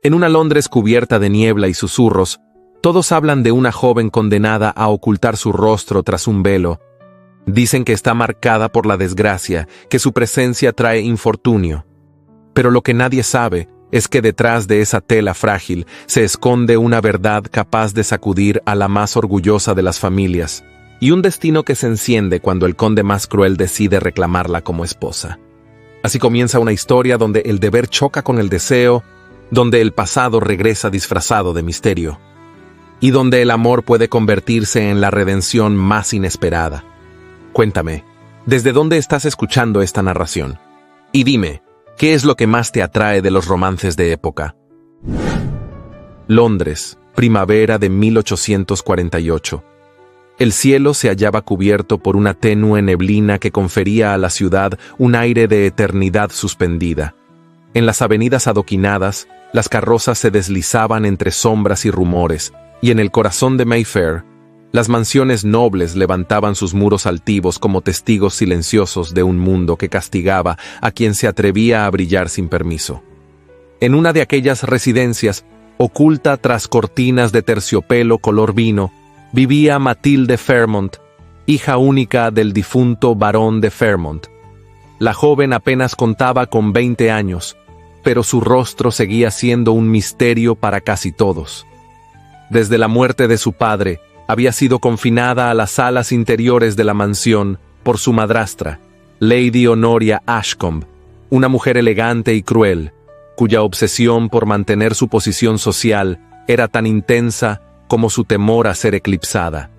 En una Londres cubierta de niebla y susurros, todos hablan de una joven condenada a ocultar su rostro tras un velo. Dicen que está marcada por la desgracia, que su presencia trae infortunio. Pero lo que nadie sabe es que detrás de esa tela frágil se esconde una verdad capaz de sacudir a la más orgullosa de las familias, y un destino que se enciende cuando el conde más cruel decide reclamarla como esposa. Así comienza una historia donde el deber choca con el deseo, donde el pasado regresa disfrazado de misterio, y donde el amor puede convertirse en la redención más inesperada. Cuéntame, ¿desde dónde estás escuchando esta narración? Y dime, ¿qué es lo que más te atrae de los romances de época? Londres, primavera de 1848. El cielo se hallaba cubierto por una tenue neblina que confería a la ciudad un aire de eternidad suspendida. En las avenidas adoquinadas, las carrozas se deslizaban entre sombras y rumores, y en el corazón de Mayfair, las mansiones nobles levantaban sus muros altivos como testigos silenciosos de un mundo que castigaba a quien se atrevía a brillar sin permiso. En una de aquellas residencias, oculta tras cortinas de terciopelo color vino, vivía Matilde Fairmont, hija única del difunto barón de Fairmont. La joven apenas contaba con 20 años, pero su rostro seguía siendo un misterio para casi todos. Desde la muerte de su padre, había sido confinada a las salas interiores de la mansión por su madrastra, Lady Honoria Ashcombe, una mujer elegante y cruel, cuya obsesión por mantener su posición social era tan intensa como su temor a ser eclipsada.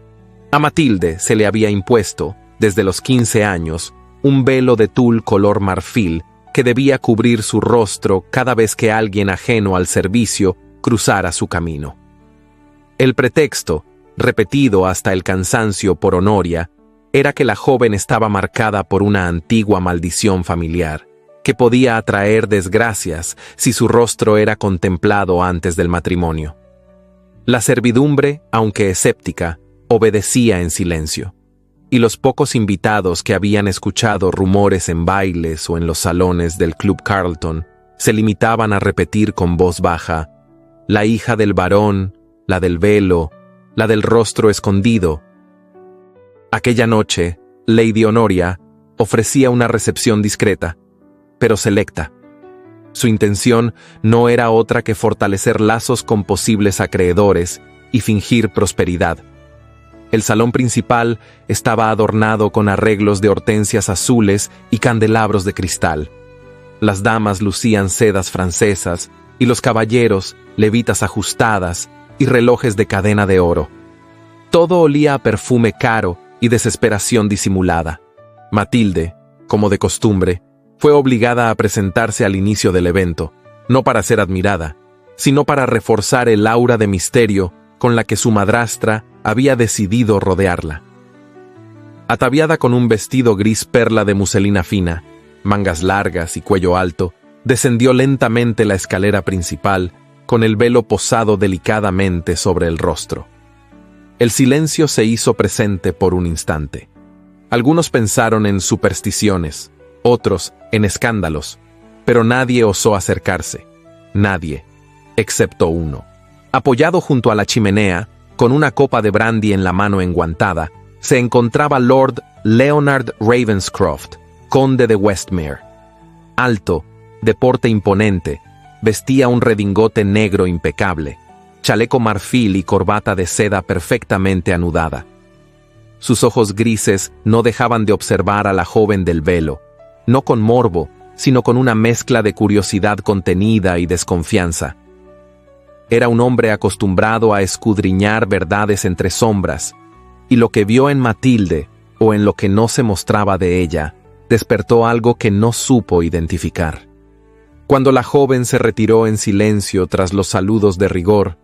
A Matilde se le había impuesto, desde los 15 años, un velo de tul color marfil que debía cubrir su rostro cada vez que alguien ajeno al servicio cruzara su camino. El pretexto, repetido hasta el cansancio por Honoria, era que la joven estaba marcada por una antigua maldición familiar, que podía atraer desgracias si su rostro era contemplado antes del matrimonio. La servidumbre, aunque escéptica, obedecía en silencio, y los pocos invitados que habían escuchado rumores en bailes o en los salones del Club Carlton se limitaban a repetir con voz baja: la hija del barón, la del velo, la del rostro escondido. Aquella noche, Lady Honoria ofrecía una recepción discreta, pero selecta. Su intención no era otra que fortalecer lazos con posibles acreedores y fingir prosperidad. El salón principal estaba adornado con arreglos de hortensias azules y candelabros de cristal. Las damas lucían sedas francesas y los caballeros levitas ajustadas y relojes de cadena de oro. Todo olía a perfume caro y desesperación disimulada. Matilde, como de costumbre, fue obligada a presentarse al inicio del evento, no para ser admirada, sino para reforzar el aura de misterio con la que su madrastra había decidido rodearla. Ataviada con un vestido gris perla de muselina fina, mangas largas y cuello alto, descendió lentamente la escalera principal, con el velo posado delicadamente sobre el rostro. El silencio se hizo presente por un instante. Algunos pensaron en supersticiones, otros en escándalos, pero nadie osó acercarse. Nadie, excepto uno. Apoyado junto a la chimenea, con una copa de brandy en la mano enguantada, se encontraba Lord Leonard Ravenscroft, conde de Westmere. Alto, de porte imponente, vestía un redingote negro impecable, chaleco marfil y corbata de seda perfectamente anudada. Sus ojos grises no dejaban de observar a la joven del velo, no con morbo, sino con una mezcla de curiosidad contenida y desconfianza. Era un hombre acostumbrado a escudriñar verdades entre sombras, y lo que vio en Matilde, o en lo que no se mostraba de ella, despertó algo que no supo identificar. Cuando la joven se retiró en silencio tras los saludos de rigor,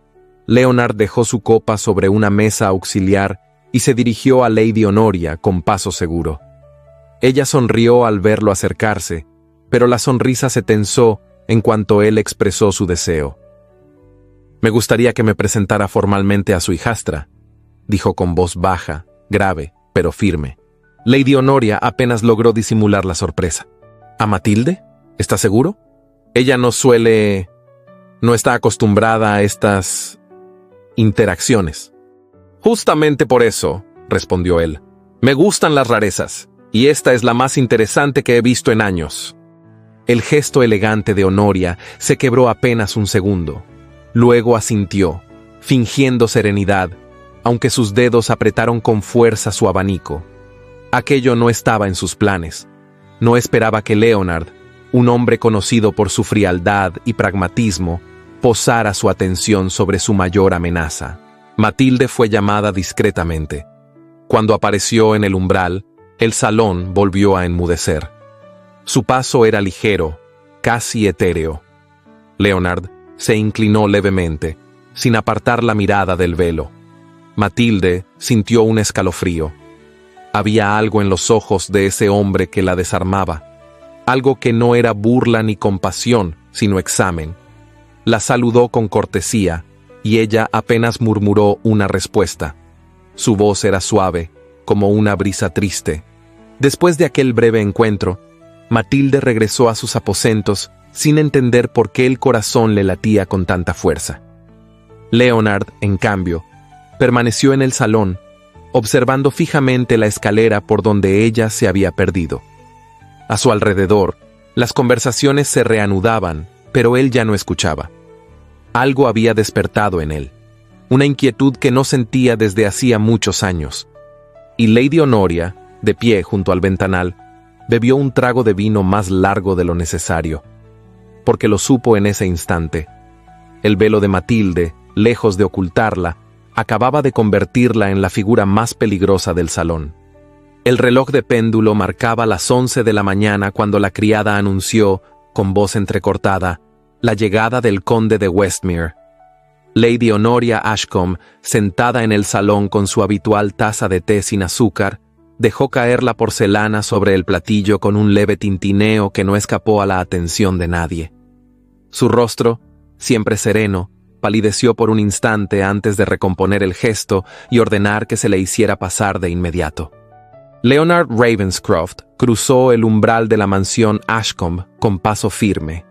Leonard dejó su copa sobre una mesa auxiliar y se dirigió a Lady Honoria con paso seguro. Ella sonrió al verlo acercarse, pero la sonrisa se tensó en cuanto él expresó su deseo. «Me gustaría que me presentara formalmente a su hijastra», dijo con voz baja, grave, pero firme. Lady Honoria apenas logró disimular la sorpresa. «¿A Matilde? ¿Está seguro? Ella no suele...» No está acostumbrada a estas interacciones. Justamente por eso, respondió él. Me gustan las rarezas, y esta es la más interesante que he visto en años. El gesto elegante de Honoria se quebró apenas un segundo. Luego asintió, fingiendo serenidad, aunque sus dedos apretaron con fuerza su abanico. Aquello no estaba en sus planes. No esperaba que Leonard, un hombre conocido por su frialdad y pragmatismo, posara su atención sobre su mayor amenaza. Matilde fue llamada discretamente. Cuando apareció en el umbral, el salón volvió a enmudecer. Su paso era ligero, casi etéreo. Leonard se inclinó levemente, sin apartar la mirada del velo. Matilde sintió un escalofrío. Había algo en los ojos de ese hombre que la desarmaba, algo que no era burla ni compasión, sino examen. La saludó con cortesía, y ella apenas murmuró una respuesta. Su voz era suave, como una brisa triste. Después de aquel breve encuentro, Matilde regresó a sus aposentos sin entender por qué el corazón le latía con tanta fuerza. Leonard, en cambio, permaneció en el salón, observando fijamente la escalera por donde ella se había perdido. A su alrededor, las conversaciones se reanudaban, pero él ya no escuchaba. Algo había despertado en él, una inquietud que no sentía desde hacía muchos años. Y Lady Honoria, de pie junto al ventanal, bebió un trago de vino más largo de lo necesario, porque lo supo en ese instante. El velo de Matilde, lejos de ocultarla, acababa de convertirla en la figura más peligrosa del salón. El reloj de péndulo marcaba las 11 de la mañana cuando la criada anunció, con voz entrecortada, la llegada del conde de Westmere. Lady Honoria Ashcombe, sentada en el salón con su habitual taza de té sin azúcar, dejó caer la porcelana sobre el platillo con un leve tintineo que no escapó a la atención de nadie. Su rostro, siempre sereno, palideció por un instante antes de recomponer el gesto y ordenar que se le hiciera pasar de inmediato. Leonard Ravenscroft cruzó el umbral de la mansión Ashcombe con paso firme.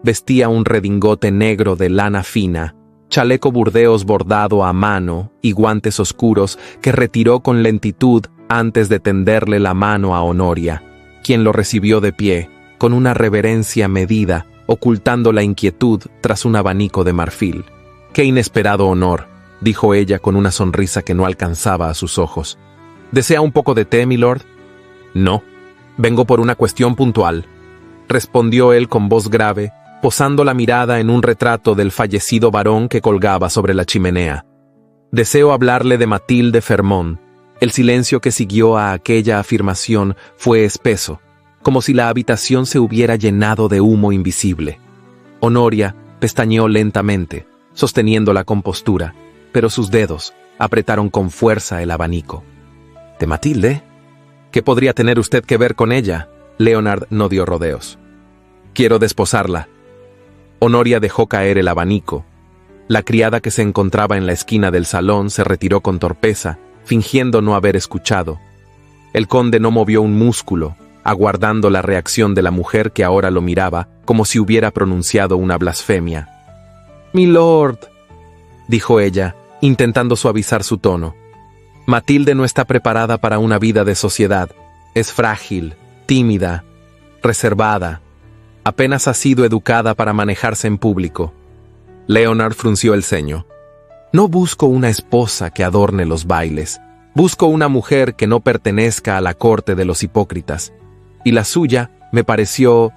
Vestía un redingote negro de lana fina, chaleco burdeos bordado a mano y guantes oscuros que retiró con lentitud antes de tenderle la mano a Honoria, quien lo recibió de pie, con una reverencia medida, ocultando la inquietud tras un abanico de marfil. «Qué inesperado honor», dijo ella con una sonrisa que no alcanzaba a sus ojos. «¿Desea un poco de té, milord?» «No, vengo por una cuestión puntual», respondió él con voz grave, posando la mirada en un retrato del fallecido varón que colgaba sobre la chimenea. «Deseo hablarle de Matilde Fermont». El silencio que siguió a aquella afirmación fue espeso, como si la habitación se hubiera llenado de humo invisible. Honoria pestañeó lentamente, sosteniendo la compostura, pero sus dedos apretaron con fuerza el abanico. ¿De Matilde? ¿Qué podría tener usted que ver con ella? Leonard no dio rodeos. Quiero desposarla. Honoria dejó caer el abanico. La criada que se encontraba en la esquina del salón se retiró con torpeza, fingiendo no haber escuchado. El conde no movió un músculo, aguardando la reacción de la mujer que ahora lo miraba como si hubiera pronunciado una blasfemia. «Milord», dijo ella, intentando suavizar su tono. «Matilde no está preparada para una vida de sociedad. Es frágil, tímida, reservada. Apenas ha sido educada para manejarse en público». Leonard frunció el ceño. «No busco una esposa que adorne los bailes. Busco una mujer que no pertenezca a la corte de los hipócritas. Y la suya me pareció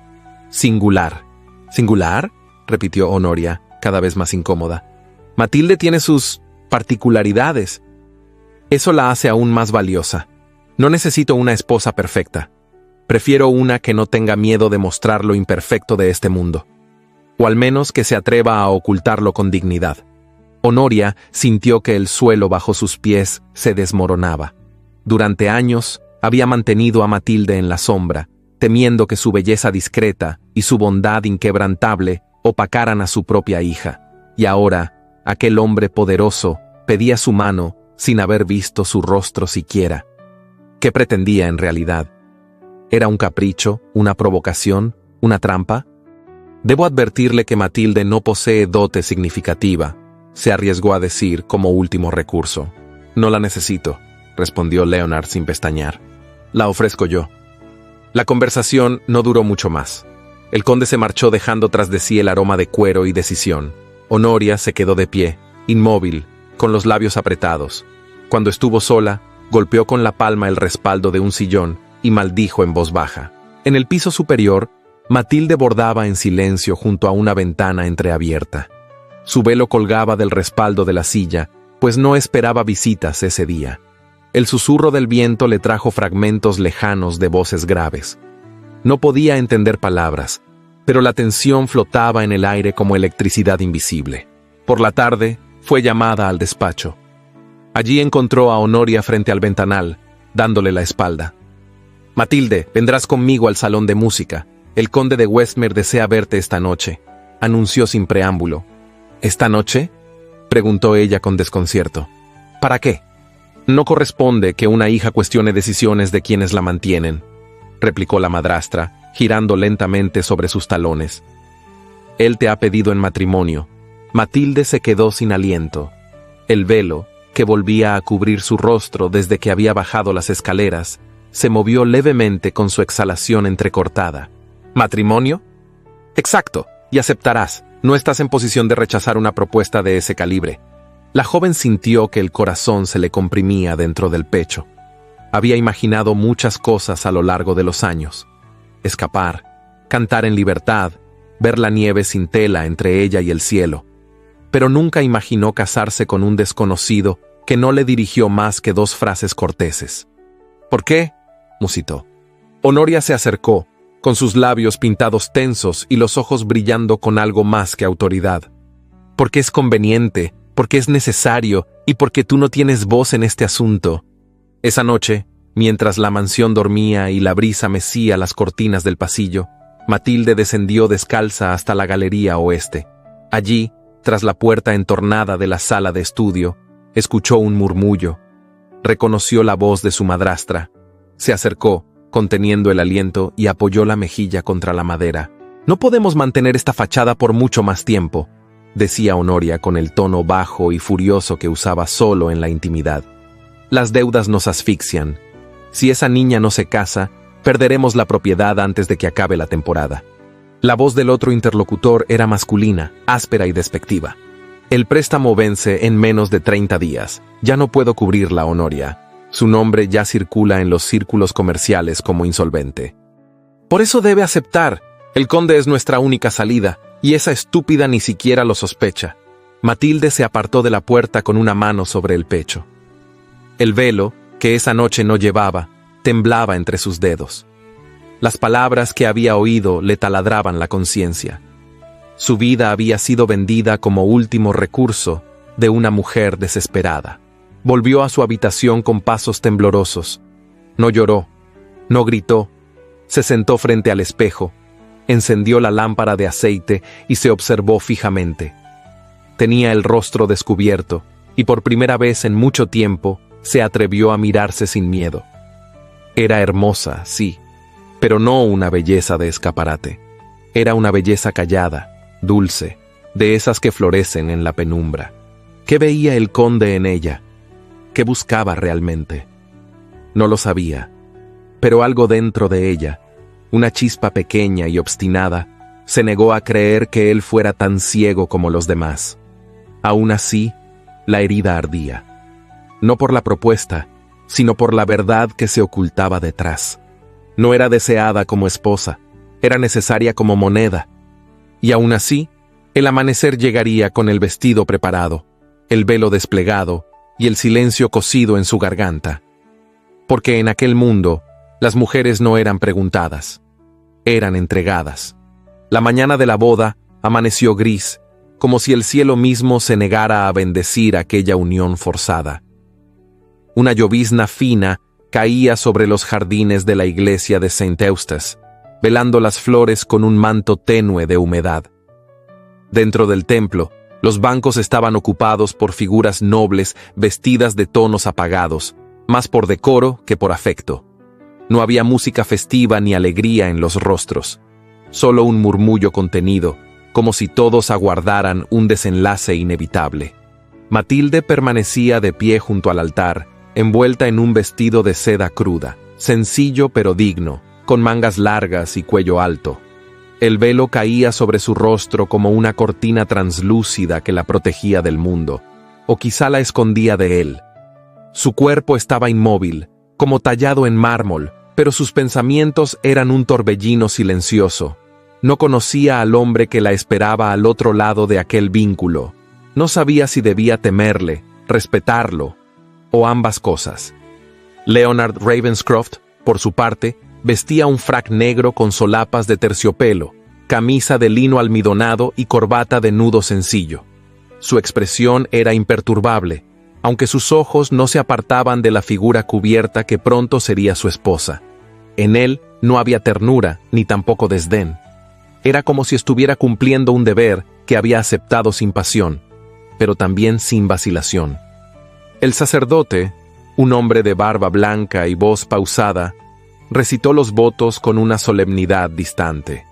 singular». «¿Singular?», repitió Honoria, cada vez más incómoda. «Matilde tiene sus particularidades. Eso la hace aún más valiosa. No necesito una esposa perfecta. Prefiero una que no tenga miedo de mostrar lo imperfecto de este mundo. O al menos que se atreva a ocultarlo con dignidad». Honoria sintió que el suelo bajo sus pies se desmoronaba. Durante años había mantenido a Matilde en la sombra, temiendo que su belleza discreta y su bondad inquebrantable opacaran a su propia hija. Y ahora, aquel hombre poderoso pedía su mano sin haber visto su rostro siquiera. ¿Qué pretendía en realidad? ¿Era un capricho, una provocación, una trampa? Debo advertirle que Matilde no posee dote significativa, se arriesgó a decir como último recurso. No la necesito, respondió Leonard sin pestañear. La ofrezco yo. La conversación no duró mucho más. El conde se marchó dejando tras de sí el aroma de cuero y decisión. Honoria se quedó de pie, inmóvil, con los labios apretados. Cuando estuvo sola, golpeó con la palma el respaldo de un sillón y maldijo en voz baja. En el piso superior, Matilde bordaba en silencio junto a una ventana entreabierta. Su velo colgaba del respaldo de la silla, pues no esperaba visitas ese día. El susurro del viento le trajo fragmentos lejanos de voces graves. No podía entender palabras, pero la tensión flotaba en el aire como electricidad invisible. Por la tarde, fue llamada al despacho. Allí encontró a Honoria frente al ventanal, dándole la espalda. «Matilde, vendrás conmigo al salón de música. El conde de Westmere desea verte esta noche», anunció sin preámbulo. «¿Esta noche?», preguntó ella con desconcierto. «¿Para qué?». «No corresponde que una hija cuestione decisiones de quienes la mantienen», replicó la madrastra, girando lentamente sobre sus talones. «Él te ha pedido en matrimonio». Matilde se quedó sin aliento. El velo, que volvía a cubrir su rostro desde que había bajado las escaleras, se movió levemente con su exhalación entrecortada. «¿Matrimonio?». «Exacto, y aceptarás. No estás en posición de rechazar una propuesta de ese calibre». La joven sintió que el corazón se le comprimía dentro del pecho. Había imaginado muchas cosas a lo largo de los años. Escapar, cantar en libertad, ver la nieve sin tela entre ella y el cielo. Pero nunca imaginó casarse con un desconocido que no le dirigió más que 2 frases corteses. «¿Por qué?», musitó. Honoria se acercó, con sus labios pintados tensos y los ojos brillando con algo más que autoridad. «Porque es conveniente, porque es necesario y porque tú no tienes voz en este asunto». Esa noche, mientras la mansión dormía y la brisa mecía las cortinas del pasillo, Matilde descendió descalza hasta la galería oeste. Allí, tras la puerta entornada de la sala de estudio, escuchó un murmullo. Reconoció la voz de su madrastra. Se acercó, conteniendo el aliento, y apoyó la mejilla contra la madera. «No podemos mantener esta fachada por mucho más tiempo», decía Honoria con el tono bajo y furioso que usaba solo en la intimidad. «Las deudas nos asfixian. Si esa niña no se casa, perderemos la propiedad antes de que acabe la temporada». La voz del otro interlocutor era masculina, áspera y despectiva. «El préstamo vence en menos de 30 días. Ya no puedo cubrirla, Honoria. Su nombre ya circula en los círculos comerciales como insolvente». «Por eso debe aceptar. El conde es nuestra única salida, y esa estúpida ni siquiera lo sospecha». Matilde se apartó de la puerta con una mano sobre el pecho. El velo, que esa noche no llevaba, temblaba entre sus dedos. Las palabras que había oído le taladraban la conciencia. Su vida había sido vendida como último recurso de una mujer desesperada. Volvió a su habitación con pasos temblorosos. No lloró, no gritó. Se sentó frente al espejo, encendió la lámpara de aceite y se observó fijamente. Tenía el rostro descubierto y por primera vez en mucho tiempo se atrevió a mirarse sin miedo. Era hermosa, sí, pero no una belleza de escaparate. Era una belleza callada, dulce, de esas que florecen en la penumbra. ¿Qué veía el conde en ella? ¿Qué buscaba realmente? No lo sabía, pero algo dentro de ella, una chispa pequeña y obstinada, se negó a creer que él fuera tan ciego como los demás. Aún así, la herida ardía. No por la propuesta, sino por la verdad que se ocultaba detrás. No era deseada como esposa, era necesaria como moneda. Y aún así, el amanecer llegaría con el vestido preparado, el velo desplegado y el silencio cosido en su garganta. Porque en aquel mundo, las mujeres no eran preguntadas, eran entregadas. La mañana de la boda amaneció gris, como si el cielo mismo se negara a bendecir aquella unión forzada. Una llovizna fina caía sobre los jardines de la iglesia de St. Eustace, velando las flores con un manto tenue de humedad. Dentro del templo, los bancos estaban ocupados por figuras nobles vestidas de tonos apagados, más por decoro que por afecto. No había música festiva ni alegría en los rostros. solo un murmullo contenido, como si todos aguardaran un desenlace inevitable. Matilde permanecía de pie junto al altar, envuelta en un vestido de seda cruda, sencillo pero digno, con mangas largas y cuello alto. El velo caía sobre su rostro como una cortina translúcida que la protegía del mundo, o quizá la escondía de él. Su cuerpo estaba inmóvil, como tallado en mármol, pero sus pensamientos eran un torbellino silencioso. No conocía al hombre que la esperaba al otro lado de aquel vínculo. No sabía si debía temerle, respetarlo, o ambas cosas. Leonard Ravenscroft, por su parte, vestía un frac negro con solapas de terciopelo, camisa de lino almidonado y corbata de nudo sencillo. Su expresión era imperturbable, aunque sus ojos no se apartaban de la figura cubierta que pronto sería su esposa. En él no había ternura, ni tampoco desdén. Era como si estuviera cumpliendo un deber que había aceptado sin pasión, pero también sin vacilación. El sacerdote, un hombre de barba blanca y voz pausada, recitó los votos con una solemnidad distante.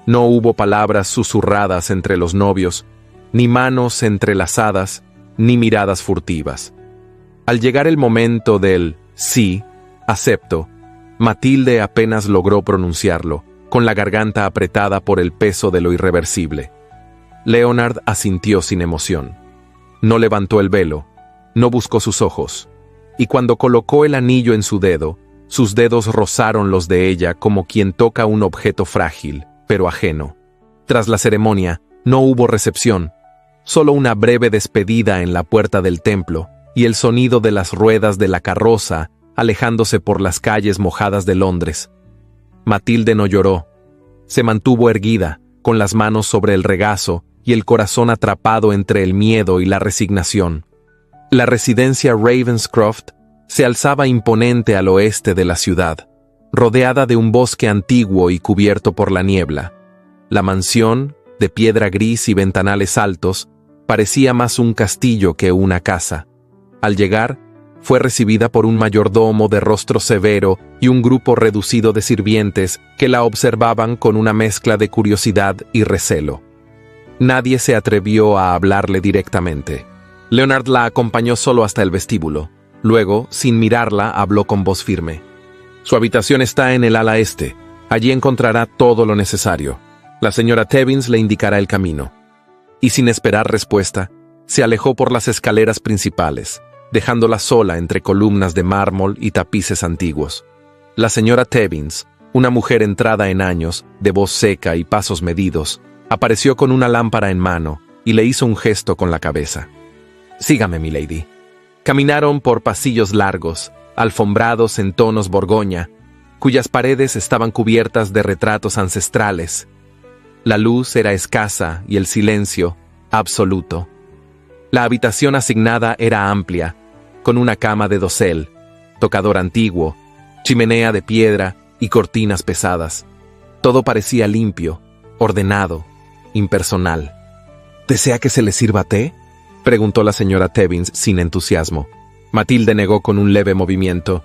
No hubo palabras susurradas entre los novios, ni manos entrelazadas, ni miradas furtivas. Al llegar el momento del sí, acepto, Matilde apenas logró pronunciarlo, con la garganta apretada por el peso de lo irreversible. Leonard asintió sin emoción. No levantó el velo, no buscó sus ojos, y cuando colocó el anillo en su dedo, sus dedos rozaron los de ella como quien toca un objeto frágil, pero ajeno. Tras la ceremonia, no hubo recepción, solo una breve despedida en la puerta del templo y el sonido de las ruedas de la carroza alejándose por las calles mojadas de Londres. Matilde no lloró. Se mantuvo erguida, con las manos sobre el regazo y el corazón atrapado entre el miedo y la resignación. La residencia Ravenscroft se alzaba imponente al oeste de la ciudad, rodeada de un bosque antiguo y cubierto por la niebla. La mansión, de piedra gris y ventanales altos, parecía más un castillo que una casa. Al llegar, fue recibida por un mayordomo de rostro severo y un grupo reducido de sirvientes que la observaban con una mezcla de curiosidad y recelo. Nadie se atrevió a hablarle directamente. Leonard la acompañó solo hasta el vestíbulo. Luego, sin mirarla, habló con voz firme. «Su habitación está en el ala este. Allí encontrará todo lo necesario. La señora Tebbins le indicará el camino». Y sin esperar respuesta, se alejó por las escaleras principales, dejándola sola entre columnas de mármol y tapices antiguos. La señora Tebbins, una mujer entrada en años, de voz seca y pasos medidos, apareció con una lámpara en mano y le hizo un gesto con la cabeza. «Sígame, milady». Caminaron por pasillos largos, alfombrados en tonos borgoña, cuyas paredes estaban cubiertas de retratos ancestrales. La luz era escasa y el silencio absoluto. La habitación asignada era amplia, con una cama de dosel, tocador antiguo, chimenea de piedra y cortinas pesadas. Todo parecía limpio, ordenado, impersonal. «¿Desea que se le sirva té?», preguntó la señora Tebbins sin entusiasmo. Matilde negó con un leve movimiento.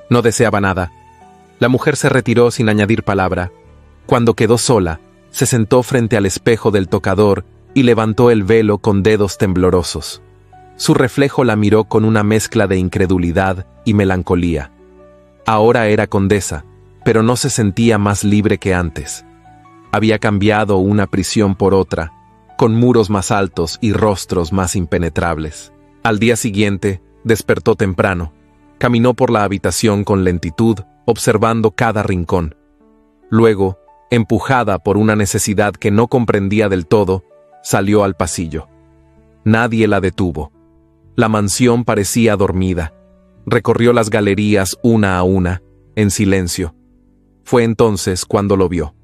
No deseaba nada. La mujer se retiró sin añadir palabra. Cuando quedó sola, se sentó frente al espejo del tocador y levantó el velo con dedos temblorosos. Su reflejo la miró con una mezcla de incredulidad y melancolía. Ahora era condesa, pero no se sentía más libre que antes. Había cambiado una prisión por otra, con muros más altos y rostros más impenetrables. Al día siguiente, despertó temprano. Caminó por la habitación con lentitud, observando cada rincón. Luego, empujada por una necesidad que no comprendía del todo, salió al pasillo. Nadie la detuvo. La mansión parecía dormida. Recorrió las galerías una a una, en silencio. Fue entonces cuando lo vio.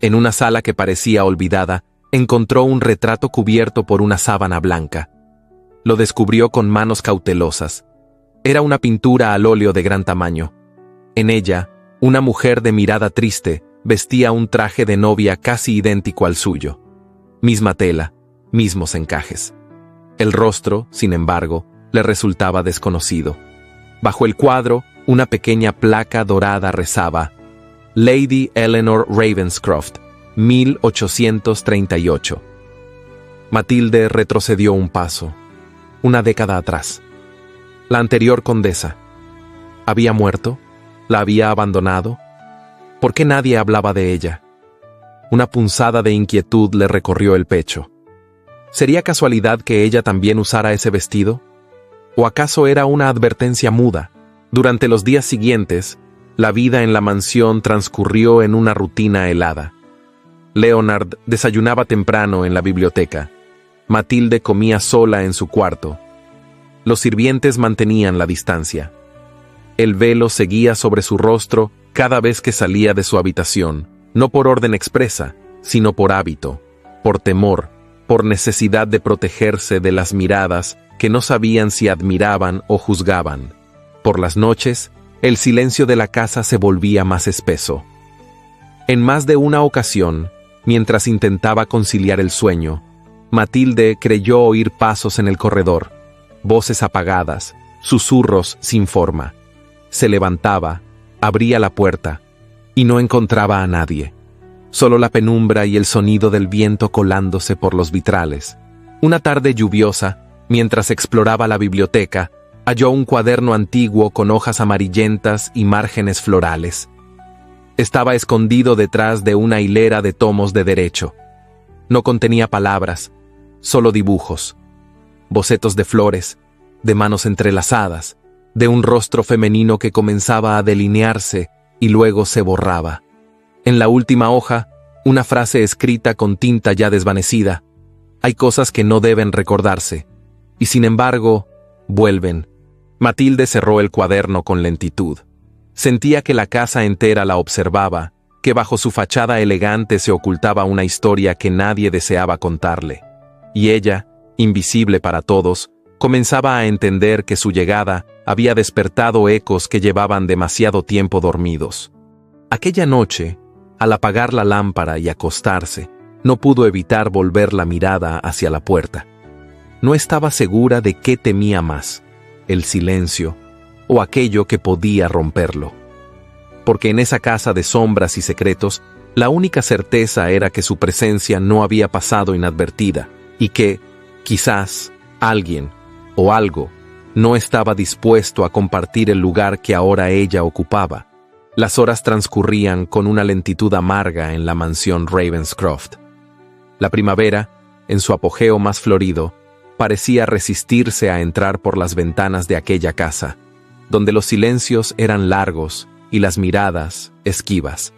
En una sala que parecía olvidada, encontró un retrato cubierto por una sábana blanca. Lo descubrió con manos cautelosas. Era una pintura al óleo de gran tamaño. En ella, una mujer de mirada triste vestía un traje de novia casi idéntico al suyo. Misma tela, mismos encajes. El rostro, sin embargo, le resultaba desconocido. Bajo el cuadro, una pequeña placa dorada rezaba: Lady Eleanor Ravenscroft, 1838. Matilde retrocedió un paso, una década atrás. La anterior condesa. ¿Había muerto? ¿La había abandonado? ¿Por qué nadie hablaba de ella? Una punzada de inquietud le recorrió el pecho. ¿Sería casualidad que ella también usara ese vestido? ¿O acaso era una advertencia muda? Durante los días siguientes, la vida en la mansión transcurrió en una rutina helada. Leonard desayunaba temprano en la biblioteca. Matilde comía sola en su cuarto. Los sirvientes mantenían la distancia. El velo seguía sobre su rostro cada vez que salía de su habitación, no por orden expresa, sino por hábito, por temor, por necesidad de protegerse de las miradas que no sabían si admiraban o juzgaban. Por las noches, el silencio de la casa se volvía más espeso. En más de una ocasión, mientras intentaba conciliar el sueño, Matilde creyó oír pasos en el corredor, voces apagadas, susurros sin forma. Se levantaba, abría la puerta, y no encontraba a nadie. Solo la penumbra y el sonido del viento colándose por los vitrales. Una tarde lluviosa, mientras exploraba la biblioteca, halló un cuaderno antiguo con hojas amarillentas y márgenes florales. Estaba escondido detrás de una hilera de tomos de derecho. No contenía palabras, solo dibujos, bocetos de flores, de manos entrelazadas, de un rostro femenino que comenzaba a delinearse y luego se borraba. En la última hoja, una frase escrita con tinta ya desvanecida. Hay cosas que no deben recordarse, y sin embargo, vuelven. Matilde cerró el cuaderno con lentitud. Sentía que la casa entera la observaba, que bajo su fachada elegante se ocultaba una historia que nadie deseaba contarle. Y ella, invisible para todos, comenzaba a entender que su llegada había despertado ecos que llevaban demasiado tiempo dormidos. Aquella noche, al apagar la lámpara y acostarse, no pudo evitar volver la mirada hacia la puerta. No estaba segura de qué temía más, el silencio o aquello que podía romperlo. Porque en esa casa de sombras y secretos, la única certeza era que su presencia no había pasado inadvertida y que, quizás, alguien o algo no estaba dispuesto a compartir el lugar que ahora ella ocupaba. Las horas transcurrían con una lentitud amarga en la mansión Ravenscroft. La primavera, en su apogeo más florido, parecía resistirse a entrar por las ventanas de aquella casa, donde los silencios eran largos y las miradas esquivas.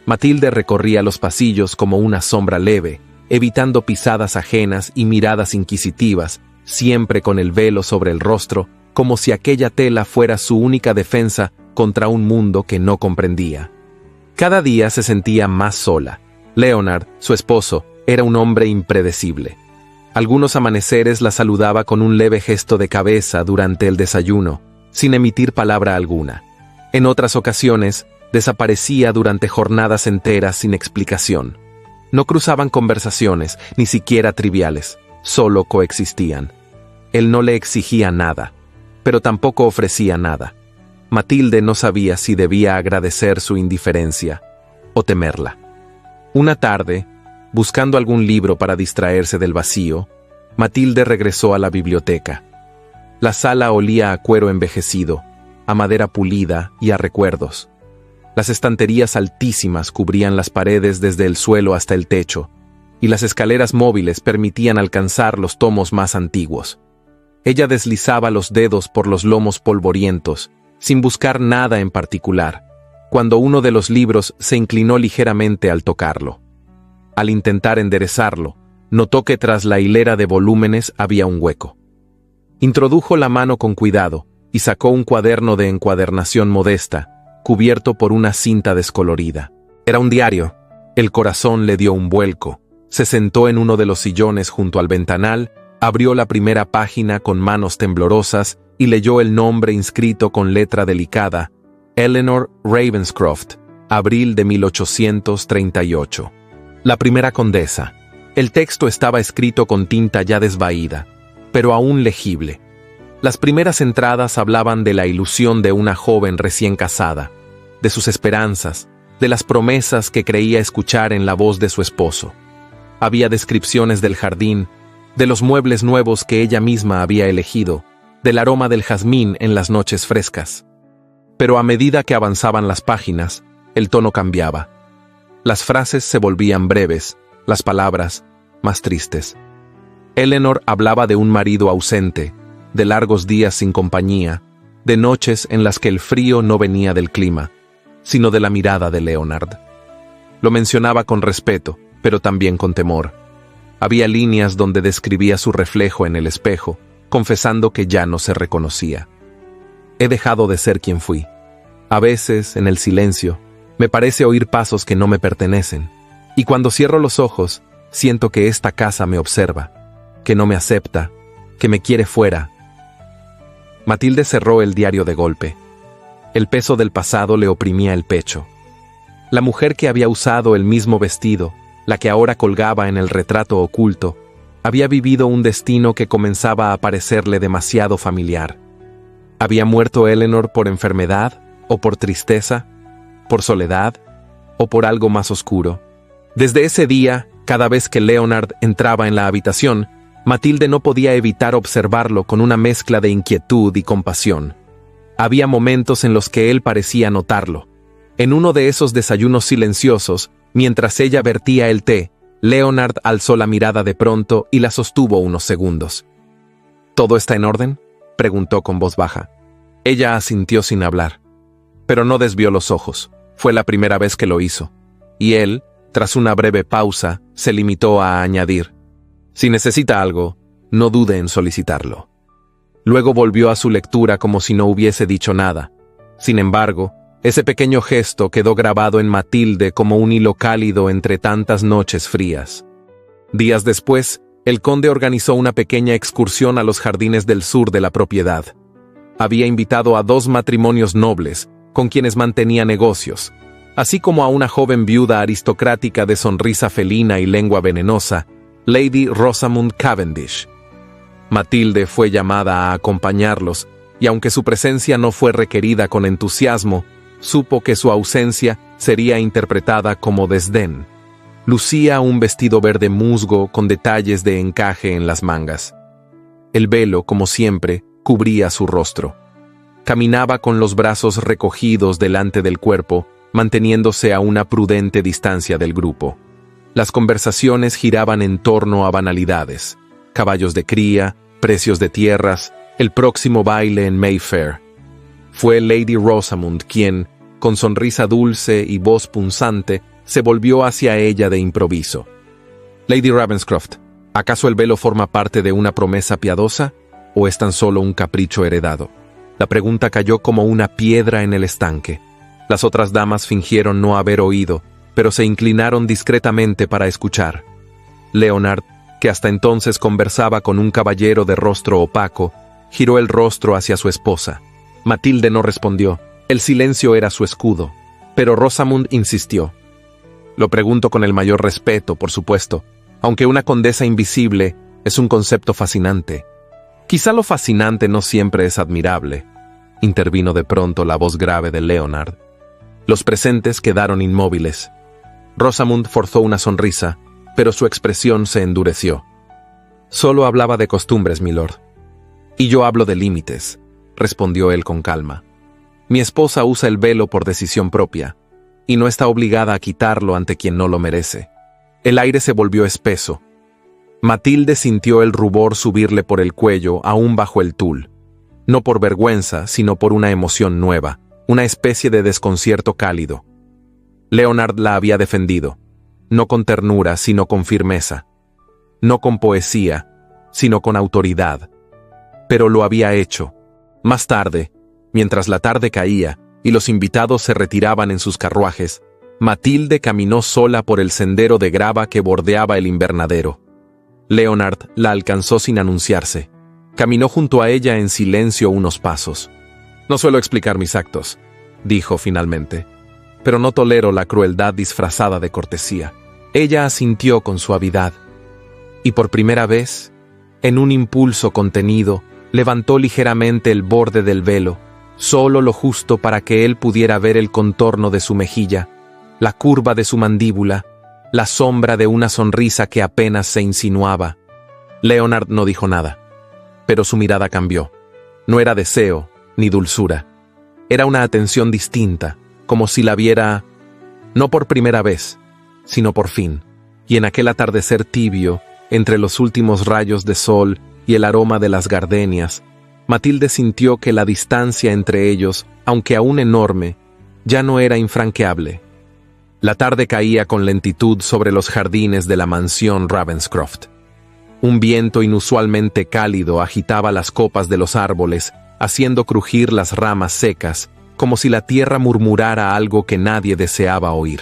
Matilde recorría los pasillos como una sombra leve, evitando pisadas ajenas y miradas inquisitivas, siempre con el velo sobre el rostro, como si aquella tela fuera su única defensa contra un mundo que no comprendía. Cada día se sentía más sola. Leonard, su esposo, era un hombre impredecible. Algunos amaneceres la saludaba con un leve gesto de cabeza durante el desayuno, sin emitir palabra alguna. En otras ocasiones, desaparecía durante jornadas enteras sin explicación. No cruzaban conversaciones, ni siquiera triviales, solo coexistían. Él no le exigía nada, pero tampoco ofrecía nada. Matilde no sabía si debía agradecer su indiferencia o temerla. Una tarde, buscando algún libro para distraerse del vacío, Matilde regresó a la biblioteca. La sala olía a cuero envejecido, a madera pulida y a recuerdos. Las estanterías altísimas cubrían las paredes desde el suelo hasta el techo, y las escaleras móviles permitían alcanzar los tomos más antiguos. Ella deslizaba los dedos por los lomos polvorientos, sin buscar nada en particular, cuando uno de los libros se inclinó ligeramente al tocarlo. Al intentar enderezarlo, notó que tras la hilera de volúmenes había un hueco. Introdujo la mano con cuidado y sacó un cuaderno de encuadernación modesta, cubierto por una cinta descolorida. Era un diario. El corazón le dio un vuelco. Se sentó en uno de los sillones junto al ventanal, abrió la primera página con manos temblorosas y leyó el nombre inscrito con letra delicada: Eleanor Ravenscroft, abril de 1838. La primera condesa. El texto estaba escrito con tinta ya desvaída, pero aún legible. Las primeras entradas hablaban de la ilusión de una joven recién casada, de sus esperanzas, de las promesas que creía escuchar en la voz de su esposo. Había descripciones del jardín, de los muebles nuevos que ella misma había elegido, del aroma del jazmín en las noches frescas. Pero a medida que avanzaban las páginas, el tono cambiaba. Las frases se volvían breves, las palabras más tristes. Eleanor hablaba de un marido ausente, de largos días sin compañía, de noches en las que el frío no venía del clima, sino de la mirada de Leonard. Lo mencionaba con respeto, pero también con temor. Había líneas donde describía su reflejo en el espejo, confesando que ya no se reconocía. He dejado de ser quien fui. A veces, en el silencio, me parece oír pasos que no me pertenecen, y cuando cierro los ojos, siento que esta casa me observa, que no me acepta, que me quiere fuera. Matilde cerró el diario de golpe. El peso del pasado le oprimía el pecho. La mujer que había usado el mismo vestido, la que ahora colgaba en el retrato oculto, había vivido un destino que comenzaba a parecerle demasiado familiar. ¿Había muerto Eleanor por enfermedad, o por tristeza, por soledad, o por algo más oscuro? Desde ese día, cada vez que Leonard entraba en la habitación, Matilde no podía evitar observarlo con una mezcla de inquietud y compasión. Había momentos en los que él parecía notarlo. En uno de esos desayunos silenciosos, mientras ella vertía el té, Leonard alzó la mirada de pronto y la sostuvo unos segundos. ¿Todo está en orden?, preguntó con voz baja. Ella asintió sin hablar, pero no desvió los ojos. Fue la primera vez que lo hizo. Y él, tras una breve pausa, se limitó a añadir: si necesita algo, no dude en solicitarlo. Luego volvió a su lectura como si no hubiese dicho nada. Sin embargo, ese pequeño gesto quedó grabado en Matilde como un hilo cálido entre tantas noches frías. Días después, el conde organizó una pequeña excursión a los jardines del sur de la propiedad. Había invitado a 2 matrimonios nobles, con quienes mantenía negocios, así como a una joven viuda aristocrática de sonrisa felina y lengua venenosa, Lady Rosamund Cavendish. Matilde fue llamada a acompañarlos, y aunque su presencia no fue requerida con entusiasmo, supo que su ausencia sería interpretada como desdén. Lucía un vestido verde musgo con detalles de encaje en las mangas. El velo, como siempre, cubría su rostro. Caminaba con los brazos recogidos delante del cuerpo, manteniéndose a una prudente distancia del grupo. Las conversaciones giraban en torno a banalidades: caballos de cría, precios de tierras, el próximo baile en Mayfair. Fue Lady Rosamund quien, con sonrisa dulce y voz punzante, se volvió hacia ella de improviso. Lady Ravenscroft, ¿acaso el velo forma parte de una promesa piadosa, o es tan solo un capricho heredado? La pregunta cayó como una piedra en el estanque. Las otras damas fingieron no haber oído, pero se inclinaron discretamente para escuchar. Leonard, que hasta entonces conversaba con un caballero de rostro opaco, giró el rostro hacia su esposa. Matilde no respondió. El silencio era su escudo, pero Rosamund insistió. Lo pregunto con el mayor respeto, por supuesto, aunque una condesa invisible es un concepto fascinante. Quizá lo fascinante no siempre es admirable, intervino de pronto la voz grave de Leonard. Los presentes quedaron inmóviles. Rosamund forzó una sonrisa, pero su expresión se endureció. Solo hablaba de costumbres, milord. Y yo hablo de límites, respondió él con calma. Mi esposa usa el velo por decisión propia, y no está obligada a quitarlo ante quien no lo merece. El aire se volvió espeso. Matilde sintió el rubor subirle por el cuello aún bajo el tul. No por vergüenza, sino por una emoción nueva, una especie de desconcierto cálido. Leonard la había defendido, no con ternura, sino con firmeza. No con poesía, sino con autoridad. Pero lo había hecho. Más tarde, mientras la tarde caía y los invitados se retiraban en sus carruajes, Matilde caminó sola por el sendero de grava que bordeaba el invernadero. Leonard la alcanzó sin anunciarse. Caminó junto a ella en silencio unos pasos. No suelo explicar mis actos, dijo finalmente, pero no tolero la crueldad disfrazada de cortesía. Ella asintió con suavidad, y por primera vez, en un impulso contenido, levantó ligeramente el borde del velo, solo lo justo para que él pudiera ver el contorno de su mejilla, la curva de su mandíbula, la sombra de una sonrisa que apenas se insinuaba. Leonard no dijo nada, pero su mirada cambió. No era deseo ni dulzura. Era una atención distinta, como si la viera no por primera vez, sino por fin. Y en aquel atardecer tibio, entre los últimos rayos de sol y el aroma de las gardenias, Matilde sintió que la distancia entre ellos, aunque aún enorme, ya no era infranqueable. La tarde caía con lentitud sobre los jardines de la mansión Ravenscroft. Un viento inusualmente cálido agitaba las copas de los árboles, haciendo crujir las ramas secas, como si la tierra murmurara algo que nadie deseaba oír.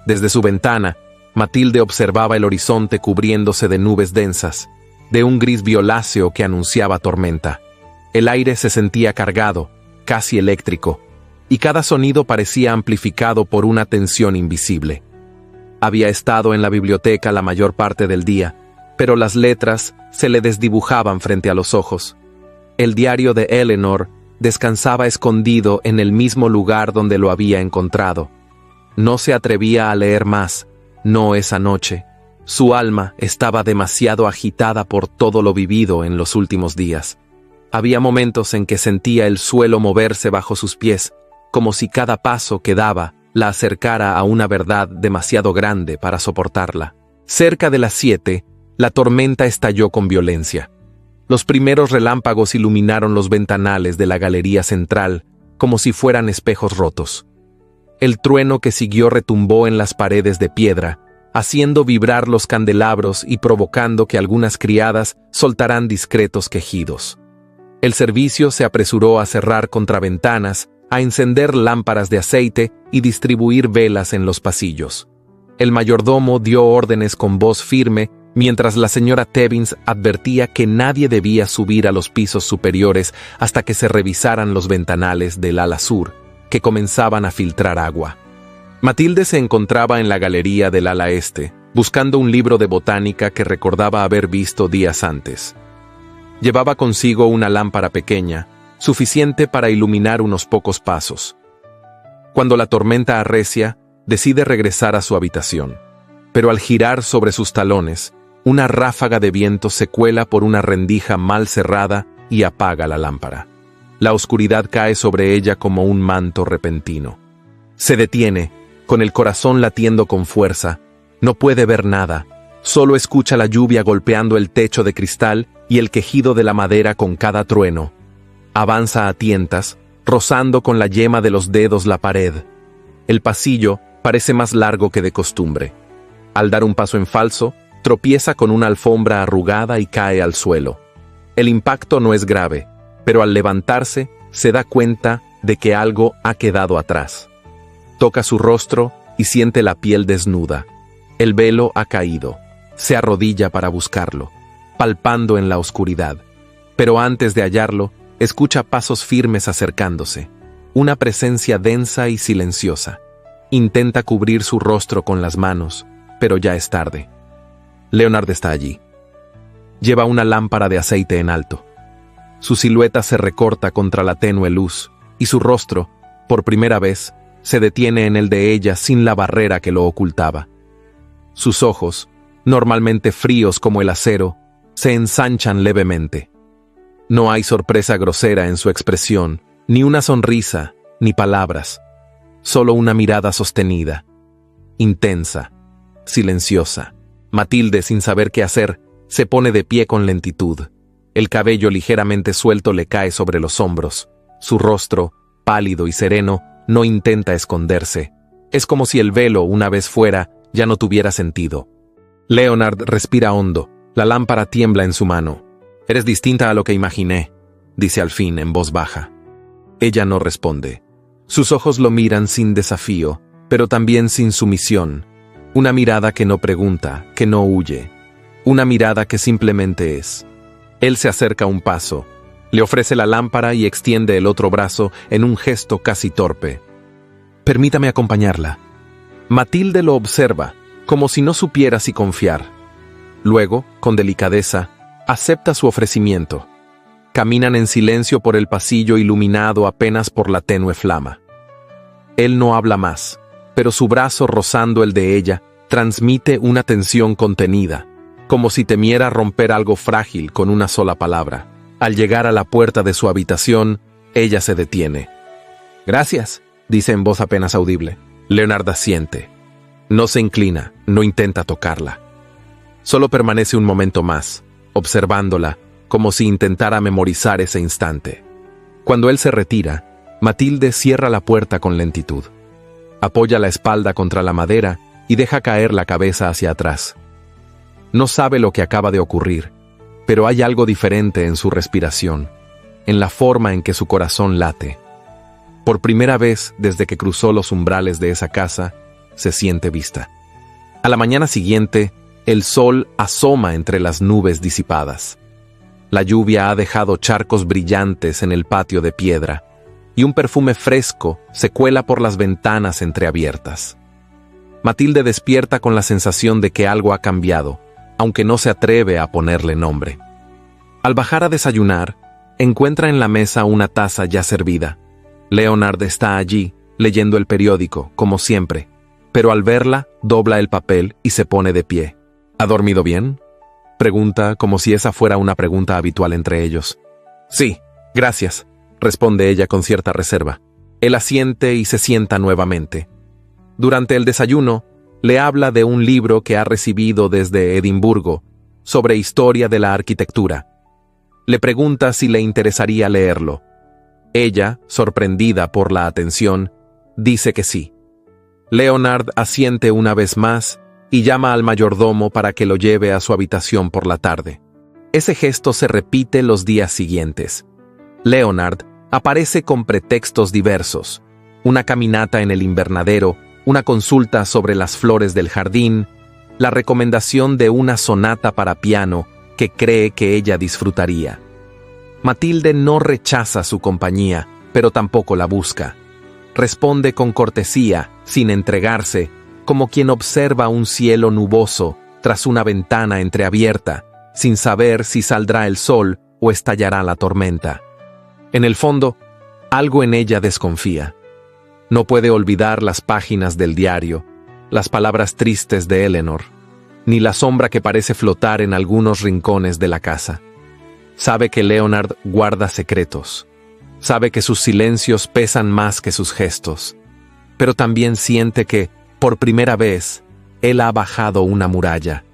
Desde su ventana, Matilde observaba el horizonte cubriéndose de nubes densas, de un gris violáceo que anunciaba tormenta. El aire se sentía cargado, casi eléctrico, y cada sonido parecía amplificado por una tensión invisible. Había estado en la biblioteca la mayor parte del día, pero las letras se le desdibujaban frente a los ojos. El diario de Eleanor descansaba escondido en el mismo lugar donde lo había encontrado. No se atrevía a leer más, no esa noche. Su alma estaba demasiado agitada por todo lo vivido en los últimos días. Había momentos en que sentía el suelo moverse bajo sus pies, como si cada paso que daba la acercara a una verdad demasiado grande para soportarla. Cerca de las 7, la tormenta estalló con violencia. Los primeros relámpagos iluminaron los ventanales de la galería central, como si fueran espejos rotos. El trueno que siguió retumbó en las paredes de piedra, haciendo vibrar los candelabros y provocando que algunas criadas soltaran discretos quejidos. El servicio se apresuró a cerrar contraventanas, a encender lámparas de aceite y distribuir velas en los pasillos. El mayordomo dio órdenes con voz firme, mientras la señora Tebbins advertía que nadie debía subir a los pisos superiores hasta que se revisaran los ventanales del ala sur, que comenzaban a filtrar agua. Matilde se encontraba en la galería del ala este, buscando un libro de botánica que recordaba haber visto días antes. Llevaba consigo una lámpara pequeña, suficiente para iluminar unos pocos pasos. Cuando la tormenta arrecia, decide regresar a su habitación, pero al girar sobre sus talones, una ráfaga de viento se cuela por una rendija mal cerrada y apaga la lámpara. La oscuridad cae sobre ella como un manto repentino. Se detiene, con el corazón latiendo con fuerza. No puede ver nada, solo escucha la lluvia golpeando el techo de cristal y el quejido de la madera con cada trueno. Avanza a tientas, rozando con la yema de los dedos la pared. El pasillo parece más largo que de costumbre. Al dar un paso en falso, tropieza con una alfombra arrugada y cae al suelo. El impacto no es grave, pero al levantarse se da cuenta de que algo ha quedado atrás. Toca su rostro y siente la piel desnuda. El velo ha caído. Se arrodilla para buscarlo, palpando en la oscuridad. Pero antes de hallarlo, escucha pasos firmes acercándose. Una presencia densa y silenciosa. Intenta cubrir su rostro con las manos, pero ya es tarde. Leonard está allí. Lleva una lámpara de aceite en alto. Su silueta se recorta contra la tenue luz, y su rostro, por primera vez, se detiene en el de ella sin la barrera que lo ocultaba. Sus ojos, normalmente fríos como el acero, se ensanchan levemente. No hay sorpresa grosera en su expresión, ni una sonrisa, ni palabras. Solo una mirada sostenida, intensa, silenciosa. Matilde, sin saber qué hacer, se pone de pie con lentitud. El cabello ligeramente suelto le cae sobre los hombros. Su rostro, pálido y sereno, no intenta esconderse. Es como si el velo, una vez fuera, ya no tuviera sentido. Leonard respira hondo. La lámpara tiembla en su mano. «Eres distinta a lo que imaginé», dice al fin en voz baja. Ella no responde. Sus ojos lo miran sin desafío, pero también sin sumisión. Una mirada que no pregunta, que no huye. Una mirada que simplemente es. Él se acerca un paso. Le ofrece la lámpara y extiende el otro brazo en un gesto casi torpe. «Permítame acompañarla». Matilde lo observa, como si no supiera si confiar. Luego, con delicadeza, acepta su ofrecimiento. Caminan en silencio por el pasillo iluminado apenas por la tenue flama. Él no habla más. pero su brazo rozando el de ella transmite una tensión contenida, como si temiera romper algo frágil con una sola palabra. Al llegar a la puerta de su habitación, ella se detiene. «Gracias», dice en voz apenas audible. Leonard asiente. No se inclina, no intenta tocarla. Solo permanece un momento más, observándola, como si intentara memorizar ese instante. Cuando él se retira, Matilde cierra la puerta con lentitud. Apoya la espalda contra la madera y deja caer la cabeza hacia atrás. No sabe lo que acaba de ocurrir, pero hay algo diferente en su respiración, en la forma en que su corazón late. Por primera vez desde que cruzó los umbrales de esa casa, se siente vista. A la mañana siguiente, el sol asoma entre las nubes disipadas. La lluvia ha dejado charcos brillantes en el patio de piedra, y un perfume fresco se cuela por las ventanas entreabiertas. Matilde despierta con la sensación de que algo ha cambiado, aunque no se atreve a ponerle nombre. Al bajar a desayunar, encuentra en la mesa una taza ya servida. Leonard está allí, leyendo el periódico, como siempre, pero al verla, dobla el papel y se pone de pie. ¿Ha dormido bien?, pregunta, como si esa fuera una pregunta habitual entre ellos. «Sí, gracias», responde ella con cierta reserva. Él asiente y se sienta nuevamente. Durante el desayuno, le habla de un libro que ha recibido desde Edimburgo, sobre historia de la arquitectura. Le pregunta si le interesaría leerlo. Ella, sorprendida por la atención, dice que sí. Leonard asiente una vez más y llama al mayordomo para que lo lleve a su habitación por la tarde. Ese gesto se repite los días siguientes. Leonard aparece con pretextos diversos: una caminata en el invernadero, una consulta sobre las flores del jardín, la recomendación de una sonata para piano que cree que ella disfrutaría. Matilde no rechaza su compañía, pero tampoco la busca. Responde con cortesía, sin entregarse, como quien observa un cielo nuboso tras una ventana entreabierta, sin saber si saldrá el sol o estallará la tormenta. En el fondo, algo en ella desconfía. No puede olvidar las páginas del diario, las palabras tristes de Eleanor, ni la sombra que parece flotar en algunos rincones de la casa. Sabe que Leonard guarda secretos. Sabe que sus silencios pesan más que sus gestos. Pero también siente que, por primera vez, él ha bajado una muralla.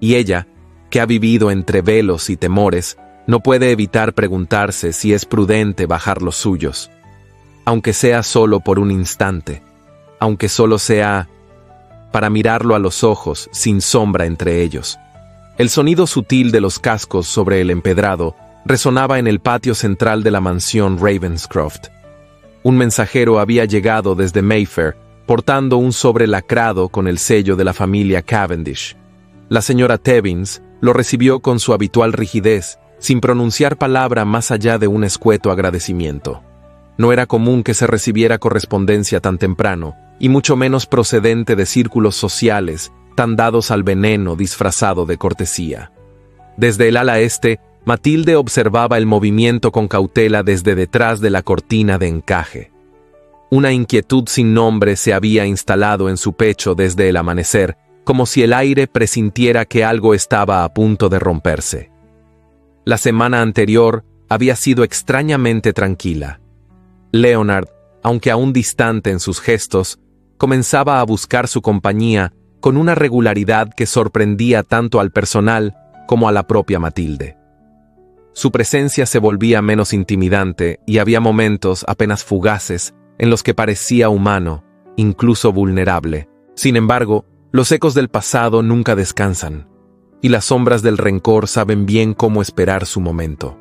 Y ella, que ha vivido entre velos y temores, no puede evitar preguntarse si es prudente bajar los suyos. Aunque sea solo por un instante, aunque solo sea para mirarlo a los ojos sin sombra entre ellos. El sonido sutil de los cascos sobre el empedrado resonaba en el patio central de la mansión Ravenscroft. Un mensajero había llegado desde Mayfair, portando un sobre lacrado con el sello de la familia Cavendish. La señora Tebbins lo recibió con su habitual rigidez, sin pronunciar palabra más allá de un escueto agradecimiento. No era común que se recibiera correspondencia tan temprano, y mucho menos procedente de círculos sociales tan dados al veneno disfrazado de cortesía. Desde el ala este, Matilde observaba el movimiento con cautela desde detrás de la cortina de encaje. Una inquietud sin nombre se había instalado en su pecho desde el amanecer, como si el aire presintiera que algo estaba a punto de romperse. La semana anterior había sido extrañamente tranquila. Leonard, aunque aún distante en sus gestos, comenzaba a buscar su compañía con una regularidad que sorprendía tanto al personal como a la propia Matilde. Su presencia se volvía menos intimidante y había momentos apenas fugaces en los que parecía humano, incluso vulnerable. Sin embargo, los ecos del pasado nunca descansan, y las sombras del rencor saben bien cómo esperar su momento.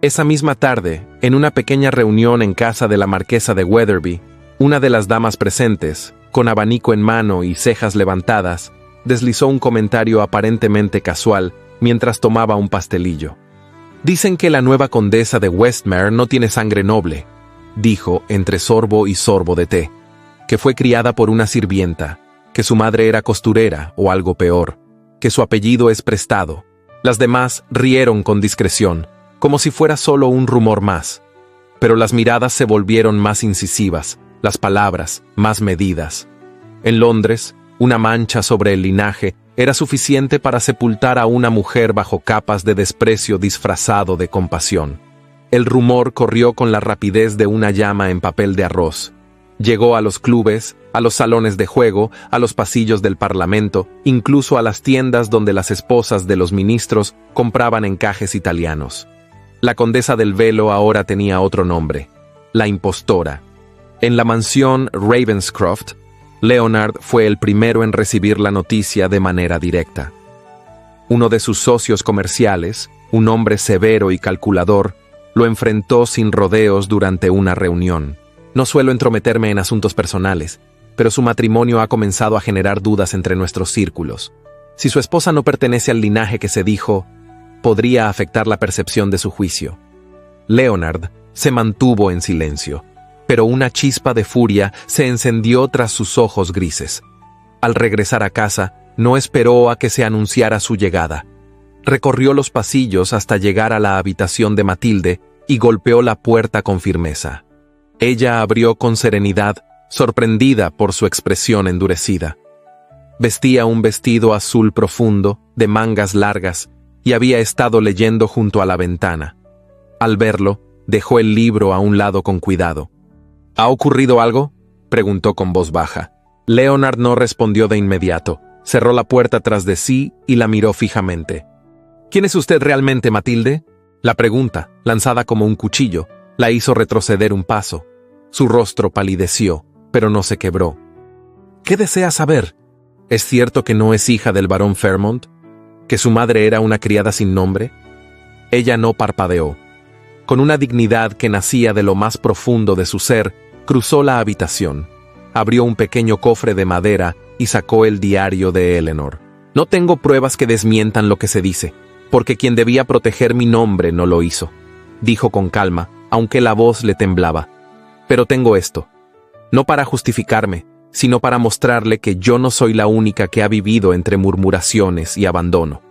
Esa misma tarde, en una pequeña reunión en casa de la marquesa de Wetherby, una de las damas presentes, con abanico en mano y cejas levantadas, deslizó un comentario aparentemente casual mientras tomaba un pastelillo. «Dicen que la nueva condesa de Westmere no tiene sangre noble», dijo entre sorbo y sorbo de té, «que fue criada por una sirvienta, que su madre era costurera o algo peor, que su apellido es Prestado». Las demás rieron con discreción, como si fuera solo un rumor más, pero las miradas se volvieron más incisivas, las palabras más medidas. En Londres, una mancha sobre el linaje era suficiente para sepultar a una mujer bajo capas de desprecio disfrazado de compasión. El rumor corrió con la rapidez de una llama en papel de arroz. Llegó a los clubes, a los salones de juego, a los pasillos del Parlamento, incluso a las tiendas donde las esposas de los ministros compraban encajes italianos. La condesa del Velo ahora tenía otro nombre: la impostora. En la mansión Ravenscroft, Leonard fue el primero en recibir la noticia de manera directa. Uno de sus socios comerciales, un hombre severo y calculador, lo enfrentó sin rodeos durante una reunión. No suelo entrometerme en asuntos personales, pero su matrimonio ha comenzado a generar dudas entre nuestros círculos. Si su esposa no pertenece al linaje que se dijo, podría afectar la percepción de su juicio. Leonard se mantuvo en silencio, pero una chispa de furia se encendió tras sus ojos grises. Al regresar a casa, no esperó a que se anunciara su llegada. Recorrió los pasillos hasta llegar a la habitación de Matilde y golpeó la puerta con firmeza. Ella abrió con serenidad, sorprendida por su expresión endurecida. Vestía un vestido azul profundo, de mangas largas, y había estado leyendo junto a la ventana. Al verlo, dejó el libro a un lado con cuidado. ¿Ha ocurrido algo?, preguntó con voz baja. Leonard no respondió de inmediato. Cerró la puerta tras de sí y la miró fijamente. ¿Quién es usted realmente, Matilde? La pregunta, lanzada como un cuchillo, la hizo retroceder un paso. Su rostro palideció, pero no se quebró. ¿Qué desea saber? ¿Es cierto que no es hija del barón Fairmont? ¿Que su madre era una criada sin nombre? Ella no parpadeó. Con una dignidad que nacía de lo más profundo de su ser, cruzó la habitación, abrió un pequeño cofre de madera y sacó el diario de Eleanor. No tengo pruebas que desmientan lo que se dice, porque quien debía proteger mi nombre no lo hizo, dijo con calma, aunque la voz le temblaba. Pero tengo esto, no para justificarme, sino para mostrarle que yo no soy la única que ha vivido entre murmuraciones y abandono.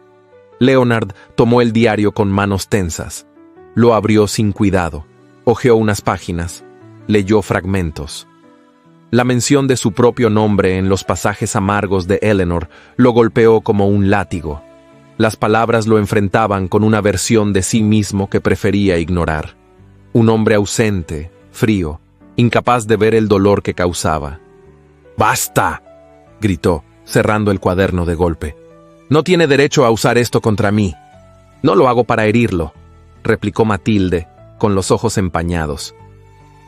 Leonard tomó el diario con manos tensas. Lo abrió sin cuidado, hojeó unas páginas, leyó fragmentos. La mención de su propio nombre en los pasajes amargos de Eleanor lo golpeó como un látigo. Las palabras lo enfrentaban con una versión de sí mismo que prefería ignorar. Un hombre ausente, frío, incapaz de ver el dolor que causaba. ¡Basta!, gritó, cerrando el cuaderno de golpe. No tiene derecho a usar esto contra mí. No lo hago para herirlo, replicó Matilde, con los ojos empañados.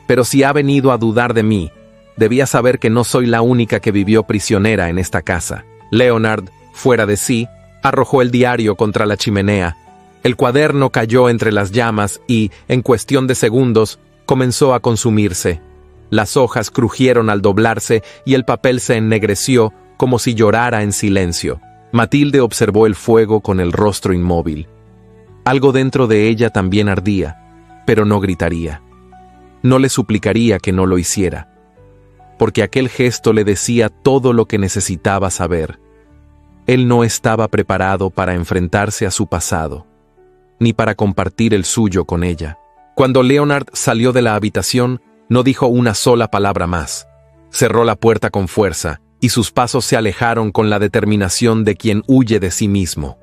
Pero si ha venido a dudar de mí, debía saber que no soy la única que vivió prisionera en esta casa. Leonard, fuera de sí, arrojó el diario contra la chimenea. El cuaderno cayó entre las llamas y, en cuestión de segundos, comenzó a consumirse. Las hojas crujieron al doblarse y el papel se ennegreció como si llorara en silencio. Matilde observó el fuego con el rostro inmóvil. Algo dentro de ella también ardía, pero no gritaría. No le suplicaría que no lo hiciera, porque aquel gesto le decía todo lo que necesitaba saber. Él no estaba preparado para enfrentarse a su pasado, ni para compartir el suyo con ella. Cuando Leonard salió de la habitación, no dijo una sola palabra más. Cerró la puerta con fuerza, y sus pasos se alejaron con la determinación de quien huye de sí mismo.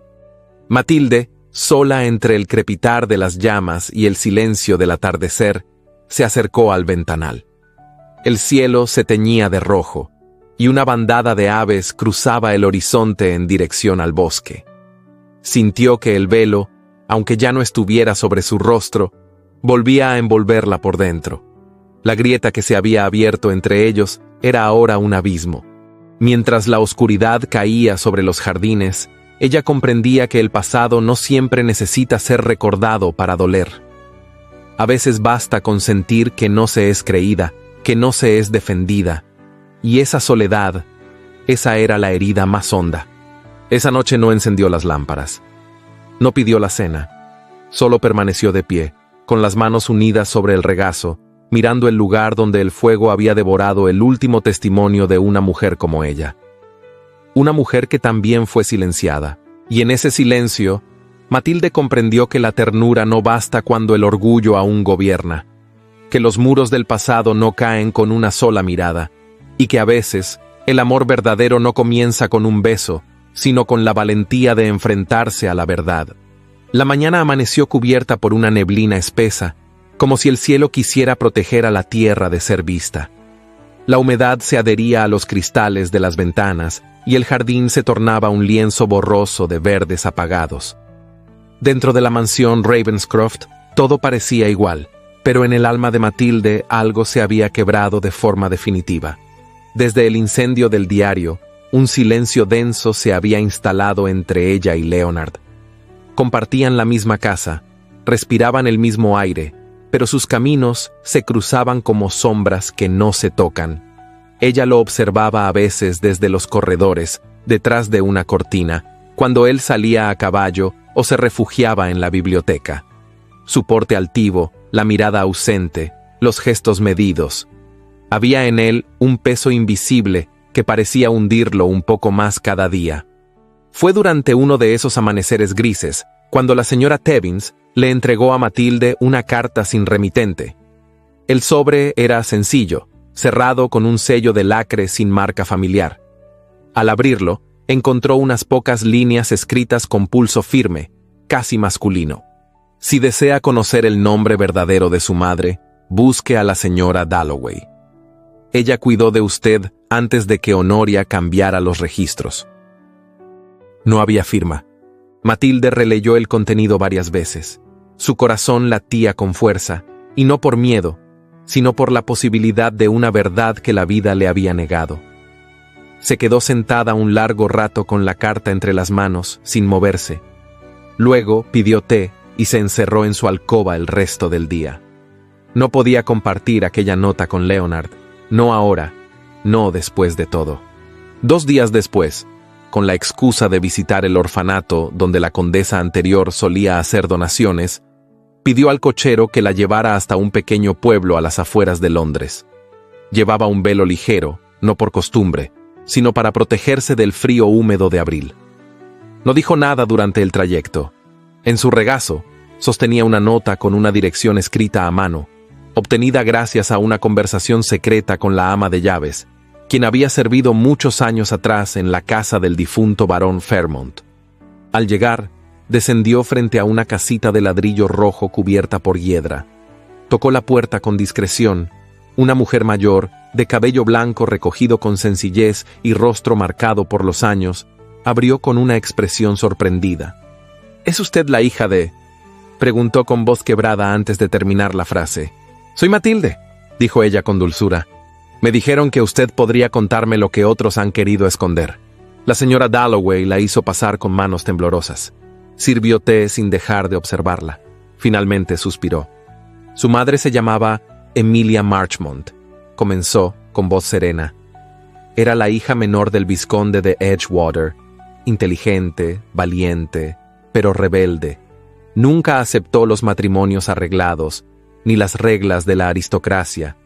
Matilde, sola entre el crepitar de las llamas y el silencio del atardecer, se acercó al ventanal. El cielo se teñía de rojo, y una bandada de aves cruzaba el horizonte en dirección al bosque. Sintió que el velo, aunque ya no estuviera sobre su rostro, volvía a envolverla por dentro. La grieta que se había abierto entre ellos era ahora un abismo. Mientras la oscuridad caía sobre los jardines, ella comprendía que el pasado no siempre necesita ser recordado para doler. A veces basta con sentir que no se es creída, que no se es defendida. Y esa soledad, esa era la herida más honda. Esa noche no encendió las lámparas. No pidió la cena. Solo permaneció de pie, con las manos unidas sobre el regazo, mirando el lugar donde el fuego había devorado el último testimonio de una mujer como ella. Una mujer que también fue silenciada. Y en ese silencio, Matilde comprendió que la ternura no basta cuando el orgullo aún gobierna, que los muros del pasado no caen con una sola mirada, y que a veces El amor verdadero no comienza con un beso, sino con la valentía de enfrentarse a la verdad. La mañana amaneció cubierta por una neblina espesa, como si el cielo quisiera proteger a la tierra de ser vista. La humedad se adhería a los cristales de las ventanas y el jardín se tornaba un lienzo borroso de verdes apagados. Dentro de la mansión Ravenscroft todo parecía igual, pero en el alma de Matilde algo se había quebrado de forma definitiva. Desde el incendio del diario, un silencio denso se había instalado entre ella y Leonard. Compartían la misma casa, respiraban el mismo aire, pero sus caminos se cruzaban como sombras que no se tocan. Ella lo observaba a veces desde los corredores, detrás de una cortina, cuando él salía a caballo o se refugiaba en la biblioteca. Su porte altivo, la mirada ausente, los gestos medidos. Había en él un peso invisible que parecía hundirlo un poco más cada día. Fue durante uno de esos amaneceres grises, cuando la señora Tebbins le entregó a Matilde una carta sin remitente. El sobre era sencillo, cerrado con un sello de lacre sin marca familiar. Al abrirlo, encontró unas pocas líneas escritas con pulso firme, casi masculino. Si desea conocer el nombre verdadero de su madre, busque a la señora Dalloway. Ella cuidó de usted antes de que Honoria cambiara los registros. No había firma. Matilde releyó el contenido varias veces. Su corazón latía con fuerza, y no por miedo, sino por la posibilidad de una verdad que la vida le había negado. Se quedó sentada un largo rato con la carta entre las manos, sin moverse. Luego pidió té y se encerró en su alcoba el resto del día. No podía compartir aquella nota con Leonard, no ahora, no después de todo. 2 días después, con la excusa de visitar el orfanato donde la condesa anterior solía hacer donaciones, pidió al cochero que la llevara hasta un pequeño pueblo a las afueras de Londres. Llevaba un velo ligero, no por costumbre, sino para protegerse del frío húmedo de abril. No dijo nada durante el trayecto. En su regazo, sostenía una nota con una dirección escrita a mano, obtenida gracias a una conversación secreta con la ama de llaves, quien había servido muchos años atrás en la casa del difunto barón Fairmont. Al llegar, descendió frente a una casita de ladrillo rojo cubierta por hiedra. Tocó la puerta con discreción. Una mujer mayor, de cabello blanco recogido con sencillez y rostro marcado por los años, abrió con una expresión sorprendida. «¿Es usted la hija de...?» preguntó con voz quebrada antes de terminar la frase. «Soy Matilde», dijo ella con dulzura. «Me dijeron que usted podría contarme lo que otros han querido esconder». La señora Dalloway la hizo pasar con manos temblorosas. Sirvió té sin dejar de observarla. Finalmente suspiró. Su madre se llamaba Emilia Marchmont. Comenzó con voz serena. Era la hija menor del vizconde de Edgewater, inteligente, valiente, pero rebelde. Nunca aceptó los matrimonios arreglados, ni las reglas de la aristocracia.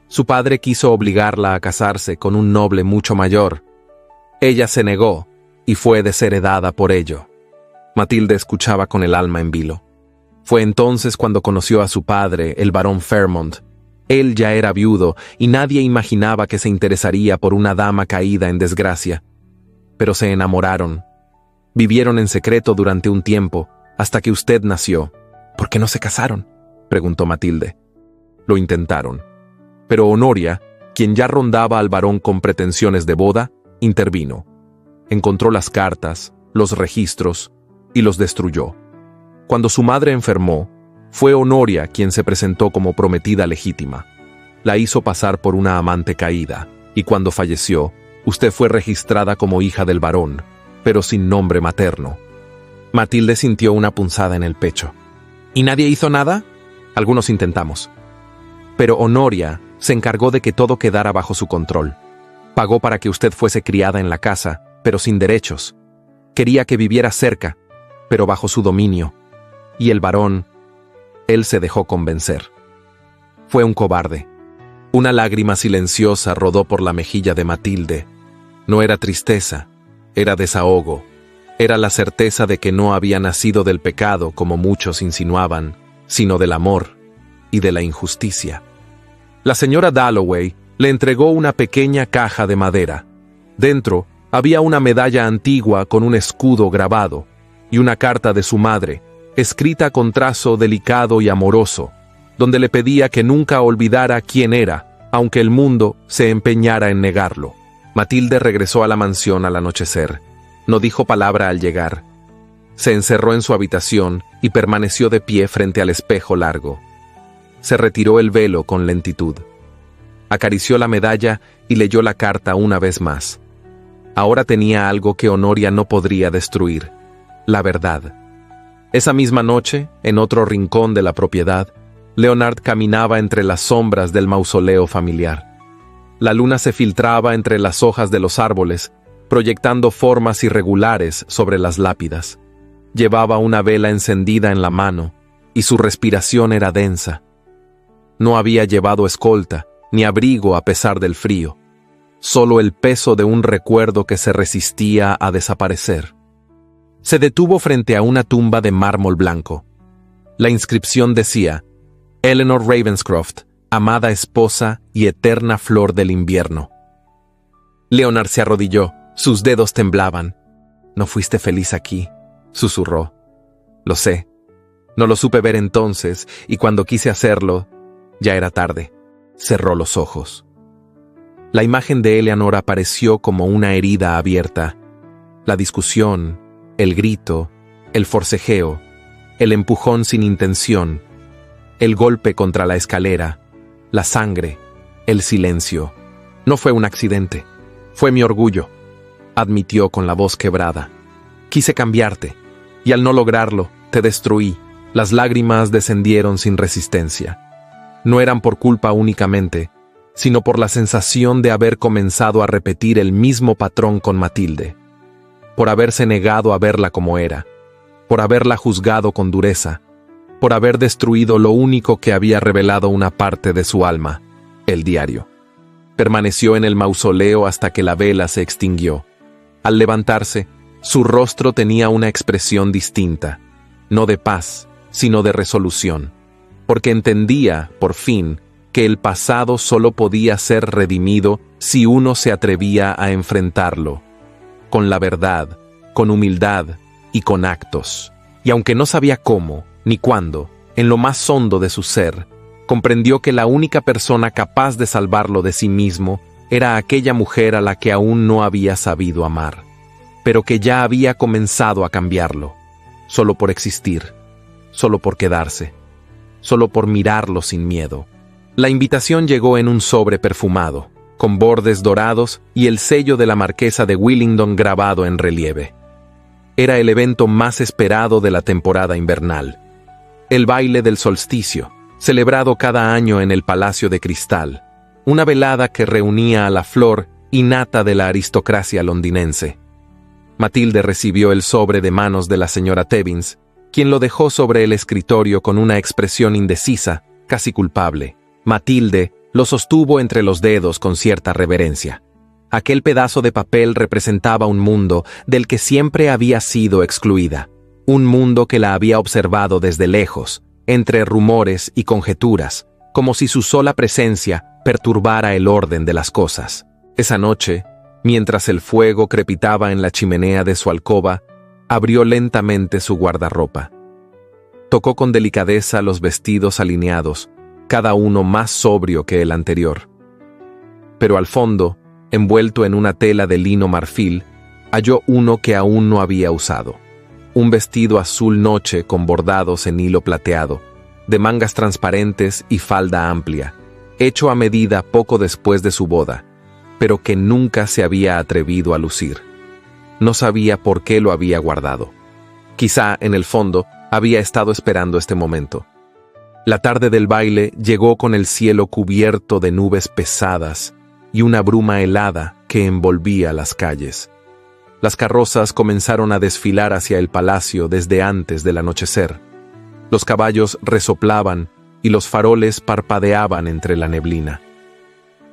Su padre quiso obligarla a casarse con un noble mucho mayor. Ella se negó y fue desheredada por ello. Matilde escuchaba con el alma en vilo. Fue entonces cuando conoció a su padre, el barón Fairmont. Él ya era viudo y nadie imaginaba que se interesaría por una dama caída en desgracia. Pero se enamoraron. Vivieron en secreto durante un tiempo, hasta que usted nació. ¿Por qué no se casaron?, preguntó Matilde. Lo intentaron. Pero Honoria, quien ya rondaba al barón con pretensiones de boda, intervino. Encontró las cartas, los registros, y los destruyó. Cuando su madre enfermó, fue Honoria quien se presentó como prometida legítima. La hizo pasar por una amante caída, y cuando falleció, usted fue registrada como hija del barón, pero sin nombre materno. Matilde sintió una punzada en el pecho. ¿Y nadie hizo nada? Algunos intentamos. Pero Honoria se encargó de que todo quedara bajo su control. Pagó para que usted fuese criada en la casa, pero sin derechos. Quería que viviera cerca, pero bajo su dominio. Y el barón, él se dejó convencer. Fue un cobarde. Una lágrima silenciosa rodó por la mejilla de Matilde. No era tristeza, era desahogo. Era la certeza de que no había nacido del pecado, como muchos insinuaban, sino del amor y de la injusticia. La señora Dalloway le entregó una pequeña caja de madera, Dentro había una medalla antigua con un escudo grabado y una carta de su madre, escrita con trazo delicado y amoroso, donde le pedía que nunca olvidara quién era, aunque el mundo se empeñara en negarlo. Matilde regresó a la mansión al anochecer. No dijo palabra al llegar. Se encerró en su habitación y permaneció de pie frente al espejo largo. Se retiró el velo con lentitud. Acarició la medalla y leyó la carta una vez más. Ahora tenía algo que Honoria no podría destruir: la verdad. Esa misma noche, en otro rincón de la propiedad, Leonard caminaba entre las sombras del mausoleo familiar. La luna se filtraba entre las hojas de los árboles, proyectando formas irregulares sobre las lápidas. Llevaba una vela encendida en la mano, y su respiración era densa. No había llevado escolta, ni abrigo a pesar del frío. Solo el peso de un recuerdo que se resistía a desaparecer. Se detuvo frente a una tumba de mármol blanco. La inscripción decía: Eleanor Ravenscroft, amada esposa y eterna flor del invierno. Leonard se arrodilló, sus dedos temblaban. «No fuiste feliz aquí», susurró. «Lo sé. No lo supe ver entonces, y cuando quise hacerlo, ya era tarde». Cerró los ojos. La imagen de Eleanor apareció como una herida abierta. La discusión, el grito, el forcejeo, el empujón sin intención, el golpe contra la escalera, la sangre, el silencio. No fue un accidente. Fue mi orgullo, admitió con la voz quebrada. Quise cambiarte, y al no lograrlo, te destruí. Las lágrimas descendieron sin resistencia. No eran por culpa únicamente, sino por la sensación de haber comenzado a repetir el mismo patrón con Matilde. Por haberse negado a verla como era, por haberla juzgado con dureza, por haber destruido lo único que había revelado una parte de su alma, el diario. Permaneció en el mausoleo hasta que la vela se extinguió. Al levantarse, su rostro tenía una expresión distinta, no de paz, sino de resolución, porque entendía, por fin, que el pasado solo podía ser redimido si uno se atrevía a enfrentarlo, con la verdad, con humildad y con actos. Y aunque no sabía cómo, ni cuándo, en lo más hondo de su ser, comprendió que la única persona capaz de salvarlo de sí mismo era aquella mujer a la que aún no había sabido amar, pero que ya había comenzado a cambiarlo, solo por existir, solo por quedarse, solo por mirarlo sin miedo. La invitación llegó en un sobre perfumado, con bordes dorados y el sello de la marquesa de Willingdon grabado en relieve. Era el evento más esperado de la temporada invernal. El baile del solsticio, celebrado cada año en el Palacio de Cristal, una velada que reunía a la flor innata de la aristocracia londinense. Matilde recibió el sobre de manos de la señora Tebbins, quien lo dejó sobre el escritorio con una expresión indecisa, casi culpable. Matilde lo sostuvo entre los dedos con cierta reverencia. Aquel pedazo de papel representaba un mundo del que siempre había sido excluida, un mundo que la había observado desde lejos, entre rumores y conjeturas, como si su sola presencia perturbara el orden de las cosas. Esa noche, mientras el fuego crepitaba en la chimenea de su alcoba, abrió lentamente su guardarropa. Tocó con delicadeza los vestidos alineados, cada uno más sobrio que el anterior. Pero al fondo, envuelto en una tela de lino marfil, halló uno que aún no había usado. Un vestido azul noche con bordados en hilo plateado, de mangas transparentes y falda amplia, hecho a medida poco después de su boda, pero que nunca se había atrevido a lucir. No sabía por qué lo había guardado. Quizá, en el fondo, había estado esperando este momento. La tarde del baile llegó con el cielo cubierto de nubes pesadas y una bruma helada que envolvía las calles. Las carrozas comenzaron a desfilar hacia el palacio desde antes del anochecer. Los caballos resoplaban y los faroles parpadeaban entre la neblina.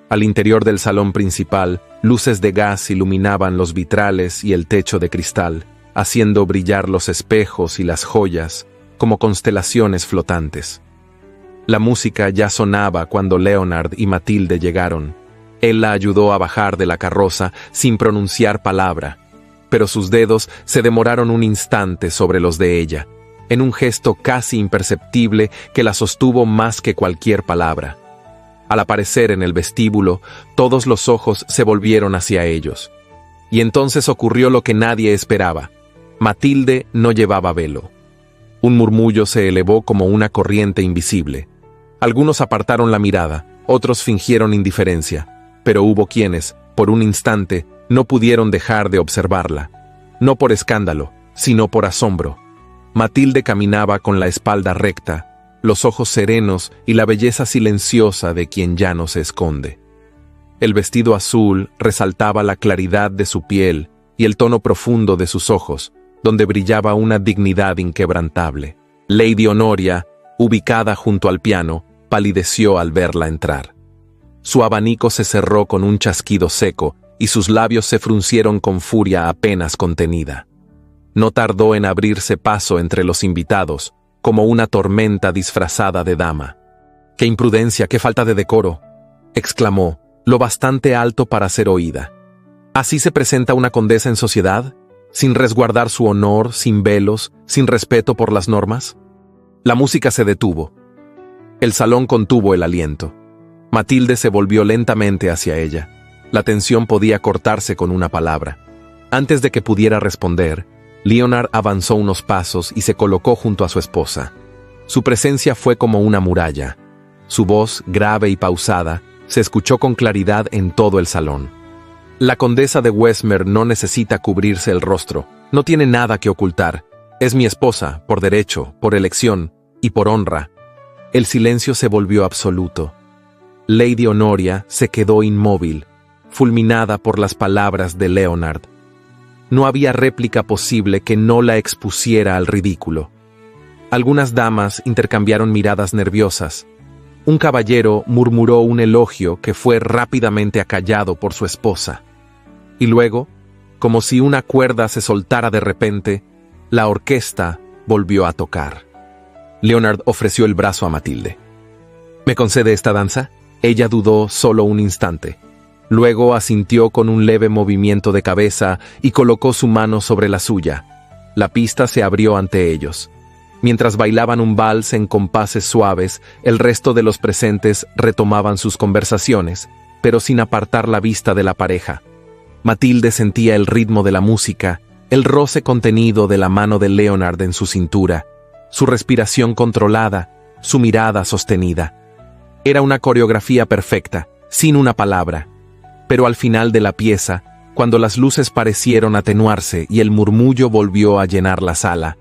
Al interior del salón principal, luces de gas iluminaban los vitrales y el techo de cristal, haciendo brillar los espejos y las joyas como constelaciones flotantes. La música ya sonaba cuando Leonard y Matilde llegaron, Él la ayudó a bajar de la carroza sin pronunciar palabra, pero sus dedos se demoraron un instante sobre los de ella, en un gesto casi imperceptible que la sostuvo más que cualquier palabra. Al aparecer en el vestíbulo, todos los ojos se volvieron hacia ellos. Y entonces ocurrió lo que nadie esperaba. Matilde no llevaba velo. Un murmullo se elevó como una corriente invisible. Algunos apartaron la mirada, otros fingieron indiferencia, pero hubo quienes, por un instante, no pudieron dejar de observarla. No por escándalo, sino por asombro. Matilde caminaba con la espalda recta, los ojos serenos y la belleza silenciosa de quien ya no se esconde. El vestido azul resaltaba la claridad de su piel y el tono profundo de sus ojos, donde brillaba una dignidad inquebrantable. Lady Honoria, ubicada junto al piano, palideció al verla entrar. Su abanico se cerró con un chasquido seco y sus labios se fruncieron con furia apenas contenida. No tardó en abrirse paso entre los invitados, como una tormenta disfrazada de dama. «¡Qué imprudencia, qué falta de decoro!», exclamó, lo bastante alto para ser oída. ¿Así se presenta una condesa en sociedad? ¿Sin resguardar su honor, sin velos, sin respeto por las normas? La música se detuvo. El salón contuvo el aliento. Matilde se volvió lentamente hacia ella. La tensión podía cortarse con una palabra. Antes de que pudiera responder, Leonard avanzó unos pasos y se colocó junto a su esposa. Su presencia fue como una muralla. Su voz, grave y pausada, se escuchó con claridad en todo el salón. La condesa de Westmere no necesita cubrirse el rostro, no tiene nada que ocultar. Es mi esposa, por derecho, por elección y por honra. El silencio se volvió absoluto. Lady Honoria se quedó inmóvil, fulminada por las palabras de Leonard. No había réplica posible que no la expusiera al ridículo. Algunas damas intercambiaron miradas nerviosas. Un caballero murmuró un elogio que fue rápidamente acallado por su esposa. Y luego, como si una cuerda se soltara de repente, la orquesta volvió a tocar. Leonard ofreció el brazo a Matilde. «¿Me concede esta danza?». Ella dudó solo un instante. Luego asintió con un leve movimiento de cabeza y colocó su mano sobre la suya. La pista se abrió ante ellos. Mientras bailaban un vals en compases suaves, el resto de los presentes retomaban sus conversaciones, pero sin apartar la vista de la pareja. Matilde sentía el ritmo de la música, el roce contenido de la mano de Leonard en su cintura, su respiración controlada, su mirada sostenida. Era una coreografía perfecta, sin una palabra. Pero al final de la pieza, cuando las luces parecieron atenuarse y el murmullo volvió a llenar la sala,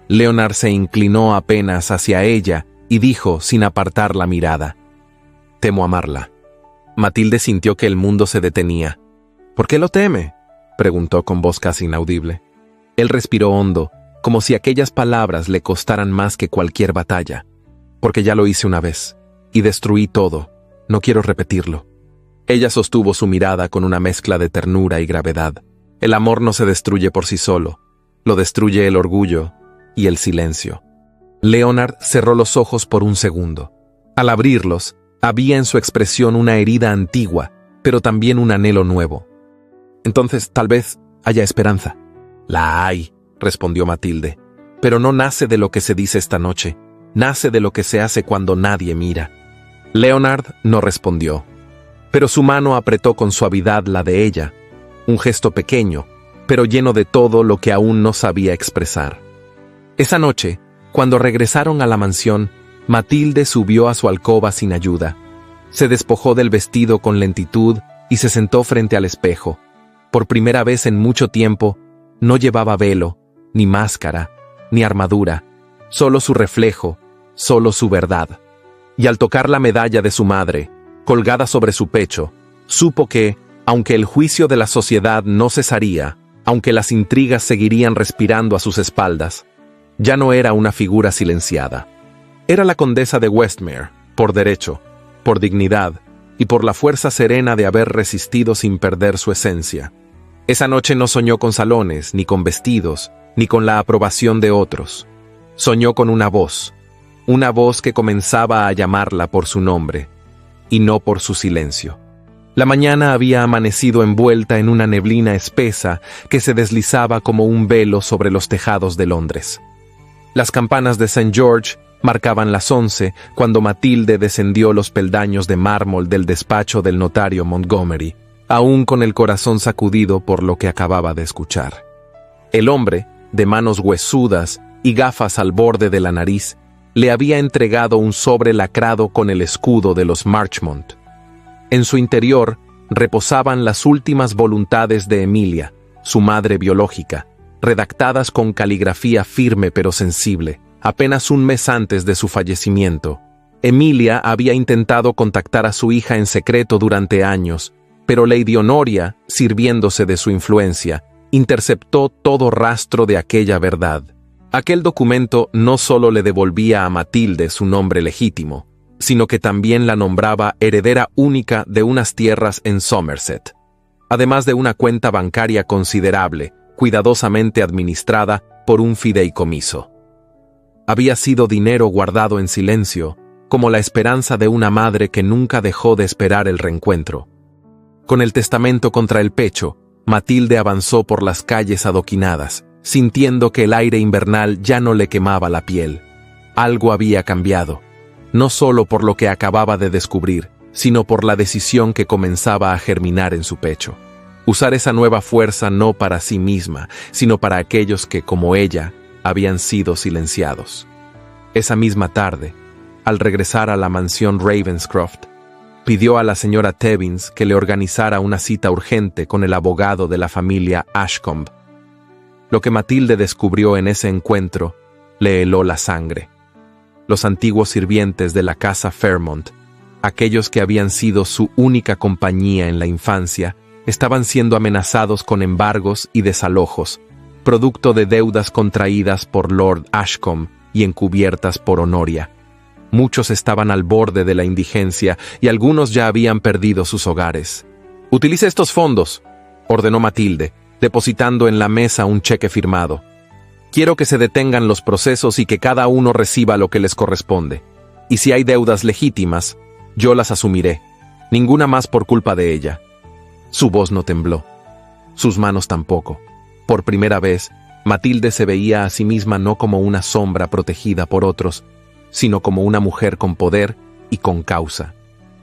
Leonard se inclinó apenas hacia ella y dijo sin apartar la mirada: «Temo amarla». Matilde sintió que el mundo se detenía. «¿Por qué lo teme?», preguntó con voz casi inaudible. Él respiró hondo, como si aquellas palabras le costaran más que cualquier batalla. «Porque ya lo hice una vez, y destruí todo. No quiero repetirlo». Ella sostuvo su mirada con una mezcla de ternura y gravedad. El amor no se destruye por sí solo. Lo destruye el orgullo y el silencio. Leonard cerró los ojos por un segundo. Al abrirlos, había en su expresión una herida antigua, pero también un anhelo nuevo. «Entonces, tal vez haya esperanza». «La hay», respondió Matilde, «pero no nace de lo que se dice esta noche. Nace de lo que se hace cuando nadie mira». Leonard no respondió, pero su mano apretó con suavidad la de ella, un gesto pequeño, pero lleno de todo lo que aún no sabía expresar. Esa noche, cuando regresaron a la mansión, Matilde subió a su alcoba sin ayuda. Se despojó del vestido con lentitud y se sentó frente al espejo. Por primera vez en mucho tiempo, no llevaba velo, ni máscara, ni armadura, solo su reflejo, solo su verdad. Y al tocar la medalla de su madre, colgada sobre su pecho, supo que, aunque el juicio de la sociedad no cesaría, aunque las intrigas seguirían respirando a sus espaldas, ya no era una figura silenciada. Era la condesa de Westmere, por derecho, por dignidad y por la fuerza serena de haber resistido sin perder su esencia. Esa noche no soñó con salones, ni con vestidos, ni con la aprobación de otros. Soñó con una voz que comenzaba a llamarla por su nombre, y no por su silencio. La mañana había amanecido envuelta en una neblina espesa que se deslizaba como un velo sobre los tejados de Londres. Las campanas de St. George marcaban las 11 cuando Matilde descendió los peldaños de mármol del despacho del notario Montgomery, aún con el corazón sacudido por lo que acababa de escuchar. El hombre, de manos huesudas y gafas al borde de la nariz, le había entregado un sobre lacrado con el escudo de los Marchmont. En su interior reposaban las últimas voluntades de Emilia, su madre biológica, redactadas con caligrafía firme pero sensible, apenas un mes antes de su fallecimiento. Emilia había intentado contactar a su hija en secreto durante años, pero Lady Honoria, sirviéndose de su influencia, interceptó todo rastro de aquella verdad. Aquel documento no solo le devolvía a Matilde su nombre legítimo, sino que también la nombraba heredera única de unas tierras en Somerset, además de una cuenta bancaria considerable, cuidadosamente administrada por un fideicomiso. Había sido dinero guardado en silencio, como la esperanza de una madre que nunca dejó de esperar el reencuentro. Con el testamento contra el pecho, Matilde avanzó por las calles adoquinadas, sintiendo que el aire invernal ya no le quemaba la piel. Algo había cambiado, no solo por lo que acababa de descubrir, sino por la decisión que comenzaba a germinar en su pecho. Usar esa nueva fuerza no para sí misma, sino para aquellos que, como ella, habían sido silenciados. Esa misma tarde, al regresar a la mansión Ravenscroft, pidió a la señora Tebbins que le organizara una cita urgente con el abogado de la familia Ashcombe. Lo que Matilde descubrió en ese encuentro le heló la sangre. Los antiguos sirvientes de la casa Fairmont, aquellos que habían sido su única compañía en la infancia, estaban siendo amenazados con embargos y desalojos, producto de deudas contraídas por Lord Ashcombe y encubiertas por Honoria. Muchos estaban al borde de la indigencia y algunos ya habían perdido sus hogares. «Utilice estos fondos», ordenó Matilde, depositando en la mesa un cheque firmado. «Quiero que se detengan los procesos y que cada uno reciba lo que les corresponde. Y si hay deudas legítimas, yo las asumiré. Ninguna más por culpa de ella». Su voz no tembló. Sus manos tampoco. Por primera vez, Matilde se veía a sí misma no como una sombra protegida por otros, sino como una mujer con poder y con causa.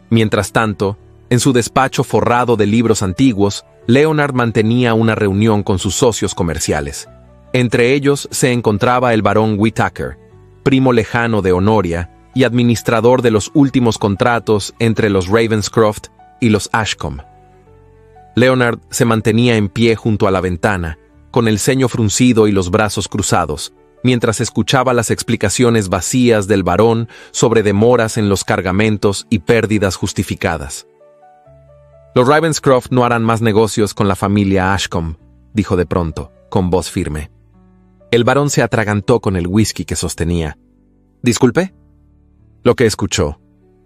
Mientras tanto, en su despacho forrado de libros antiguos, Leonard mantenía una reunión con sus socios comerciales. Entre ellos se encontraba el barón Whittaker, primo lejano de Honoria y administrador de los últimos contratos entre los Ravenscroft y los Ashcombe. Leonard se mantenía en pie junto a la ventana, con el ceño fruncido y los brazos cruzados, mientras escuchaba las explicaciones vacías del barón sobre demoras en los cargamentos y pérdidas justificadas. «Los Ravenscroft no harán más negocios con la familia Ashcombe», dijo de pronto, con voz firme. El barón se atragantó con el whisky que sostenía. «¿Disculpe?» «Lo que escuchó.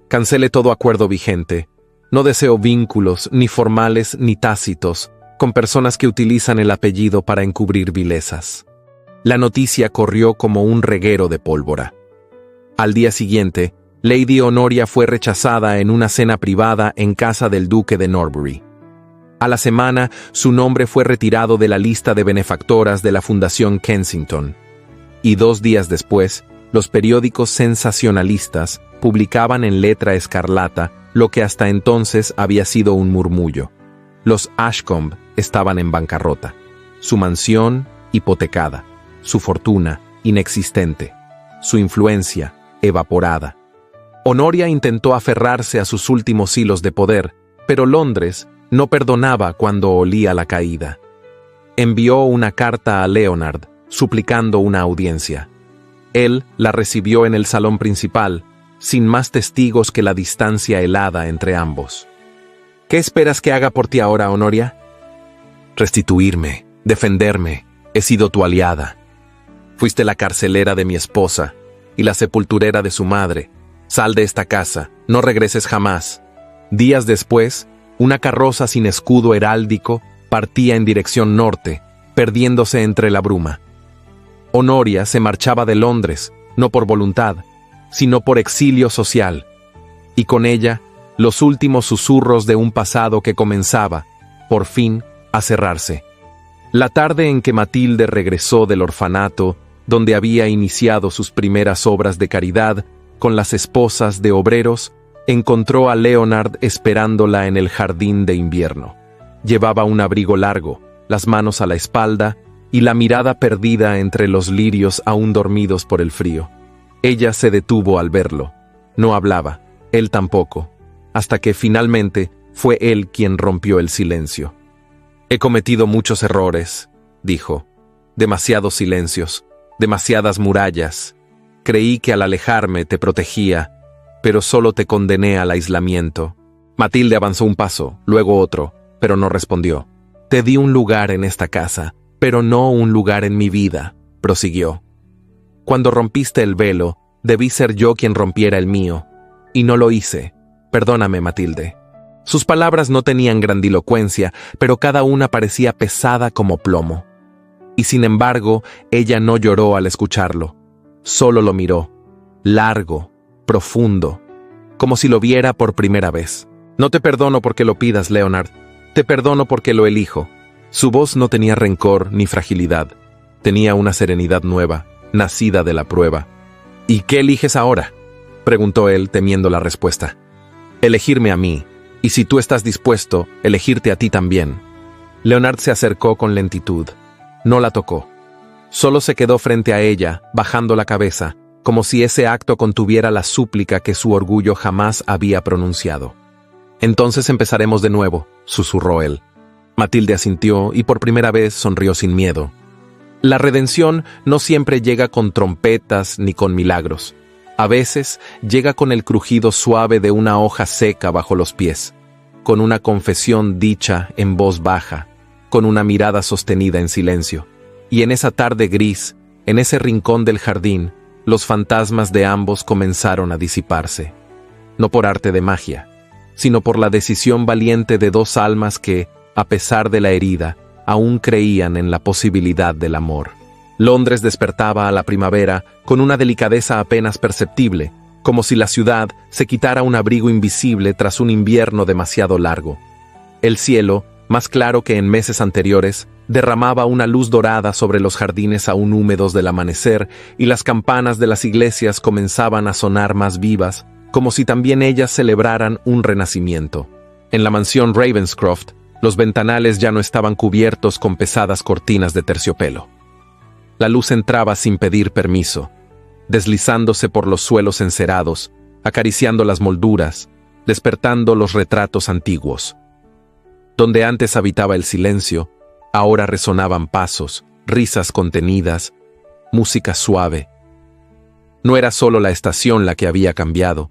Cancele todo acuerdo vigente. No deseo vínculos, ni formales ni tácitos, con personas que utilizan el apellido para encubrir vilezas». La noticia corrió como un reguero de pólvora. Al día siguiente, Lady Honoria fue rechazada en una cena privada en casa del duque de Norbury. A la semana, su nombre fue retirado de la lista de benefactoras de la Fundación Kensington. Y 2 días después, los periódicos sensacionalistas publicaban en letra escarlata lo que hasta entonces había sido un murmullo. Los Ashcombe estaban en bancarrota, su mansión hipotecada, su fortuna inexistente, su influencia evaporada. Honoria intentó aferrarse a sus últimos hilos de poder, pero Londres no perdonaba cuando olía la caída. Envió una carta a Leonard, suplicando una audiencia. Él la recibió en el salón principal, sin más testigos que la distancia helada entre ambos. «¿Qué esperas que haga por ti ahora, Honoria?» «Restituirme, defenderme. He sido tu aliada. Fuiste la carcelera de mi esposa y la sepulturera de su madre. Sal de esta casa, no regreses jamás». Días después, una carroza sin escudo heráldico partía en dirección norte, perdiéndose entre la bruma. Honoria se marchaba de Londres, no por voluntad, sino por exilio social, y con ella los últimos susurros de un pasado que comenzaba, por fin, a cerrarse. La tarde en que Matilde regresó del orfanato, donde había iniciado sus primeras obras de caridad con las esposas de obreros, encontró a Leonard esperándola en el jardín de invierno. Llevaba un abrigo largo, las manos a la espalda y la mirada perdida entre los lirios aún dormidos por el frío. Ella se detuvo al verlo. No hablaba, él tampoco, hasta que finalmente fue él quien rompió el silencio. «He cometido muchos errores», dijo. «Demasiados silencios, demasiadas murallas. Creí que al alejarme te protegía, pero solo te condené al aislamiento». Matilde avanzó un paso, luego otro, pero no respondió. «Te di un lugar en esta casa, pero no un lugar en mi vida», prosiguió. «Cuando rompiste el velo, debí ser yo quien rompiera el mío, y no lo hice. Perdóname, Matilde». Sus palabras no tenían grandilocuencia, pero cada una parecía pesada como plomo. Y sin embargo, ella no lloró al escucharlo. Solo lo miró, largo, profundo, como si lo viera por primera vez. «No te perdono porque lo pidas, Leonard. Te perdono porque lo elijo». Su voz no tenía rencor ni fragilidad. Tenía una serenidad nueva, nacida de la prueba. «¿Y qué eliges ahora?», preguntó él, temiendo la respuesta. «Elegirme a mí, y si tú estás dispuesto, elegirte a ti también». Leonard se acercó con lentitud. No la tocó. Solo se quedó frente a ella, bajando la cabeza, como si ese acto contuviera la súplica que su orgullo jamás había pronunciado. «Entonces empezaremos de nuevo», susurró él. Matilde asintió y por primera vez sonrió sin miedo. La redención no siempre llega con trompetas ni con milagros. A veces llega con el crujido suave de una hoja seca bajo los pies, con una confesión dicha en voz baja, con una mirada sostenida en silencio. Y en esa tarde gris, en ese rincón del jardín, los fantasmas de ambos comenzaron a disiparse. No por arte de magia, sino por la decisión valiente de dos almas que, a pesar de la herida, aún creían en la posibilidad del amor. Londres despertaba a la primavera con una delicadeza apenas perceptible, como si la ciudad se quitara un abrigo invisible tras un invierno demasiado largo. El cielo, más claro que en meses anteriores, derramaba una luz dorada sobre los jardines aún húmedos del amanecer y las campanas de las iglesias comenzaban a sonar más vivas, como si también ellas celebraran un renacimiento. En la mansión Ravenscroft, los ventanales ya no estaban cubiertos con pesadas cortinas de terciopelo. La luz entraba sin pedir permiso, deslizándose por los suelos encerados, acariciando las molduras, despertando los retratos antiguos. Donde antes habitaba el silencio, ahora resonaban pasos, risas contenidas, música suave. No era solo la estación la que había cambiado,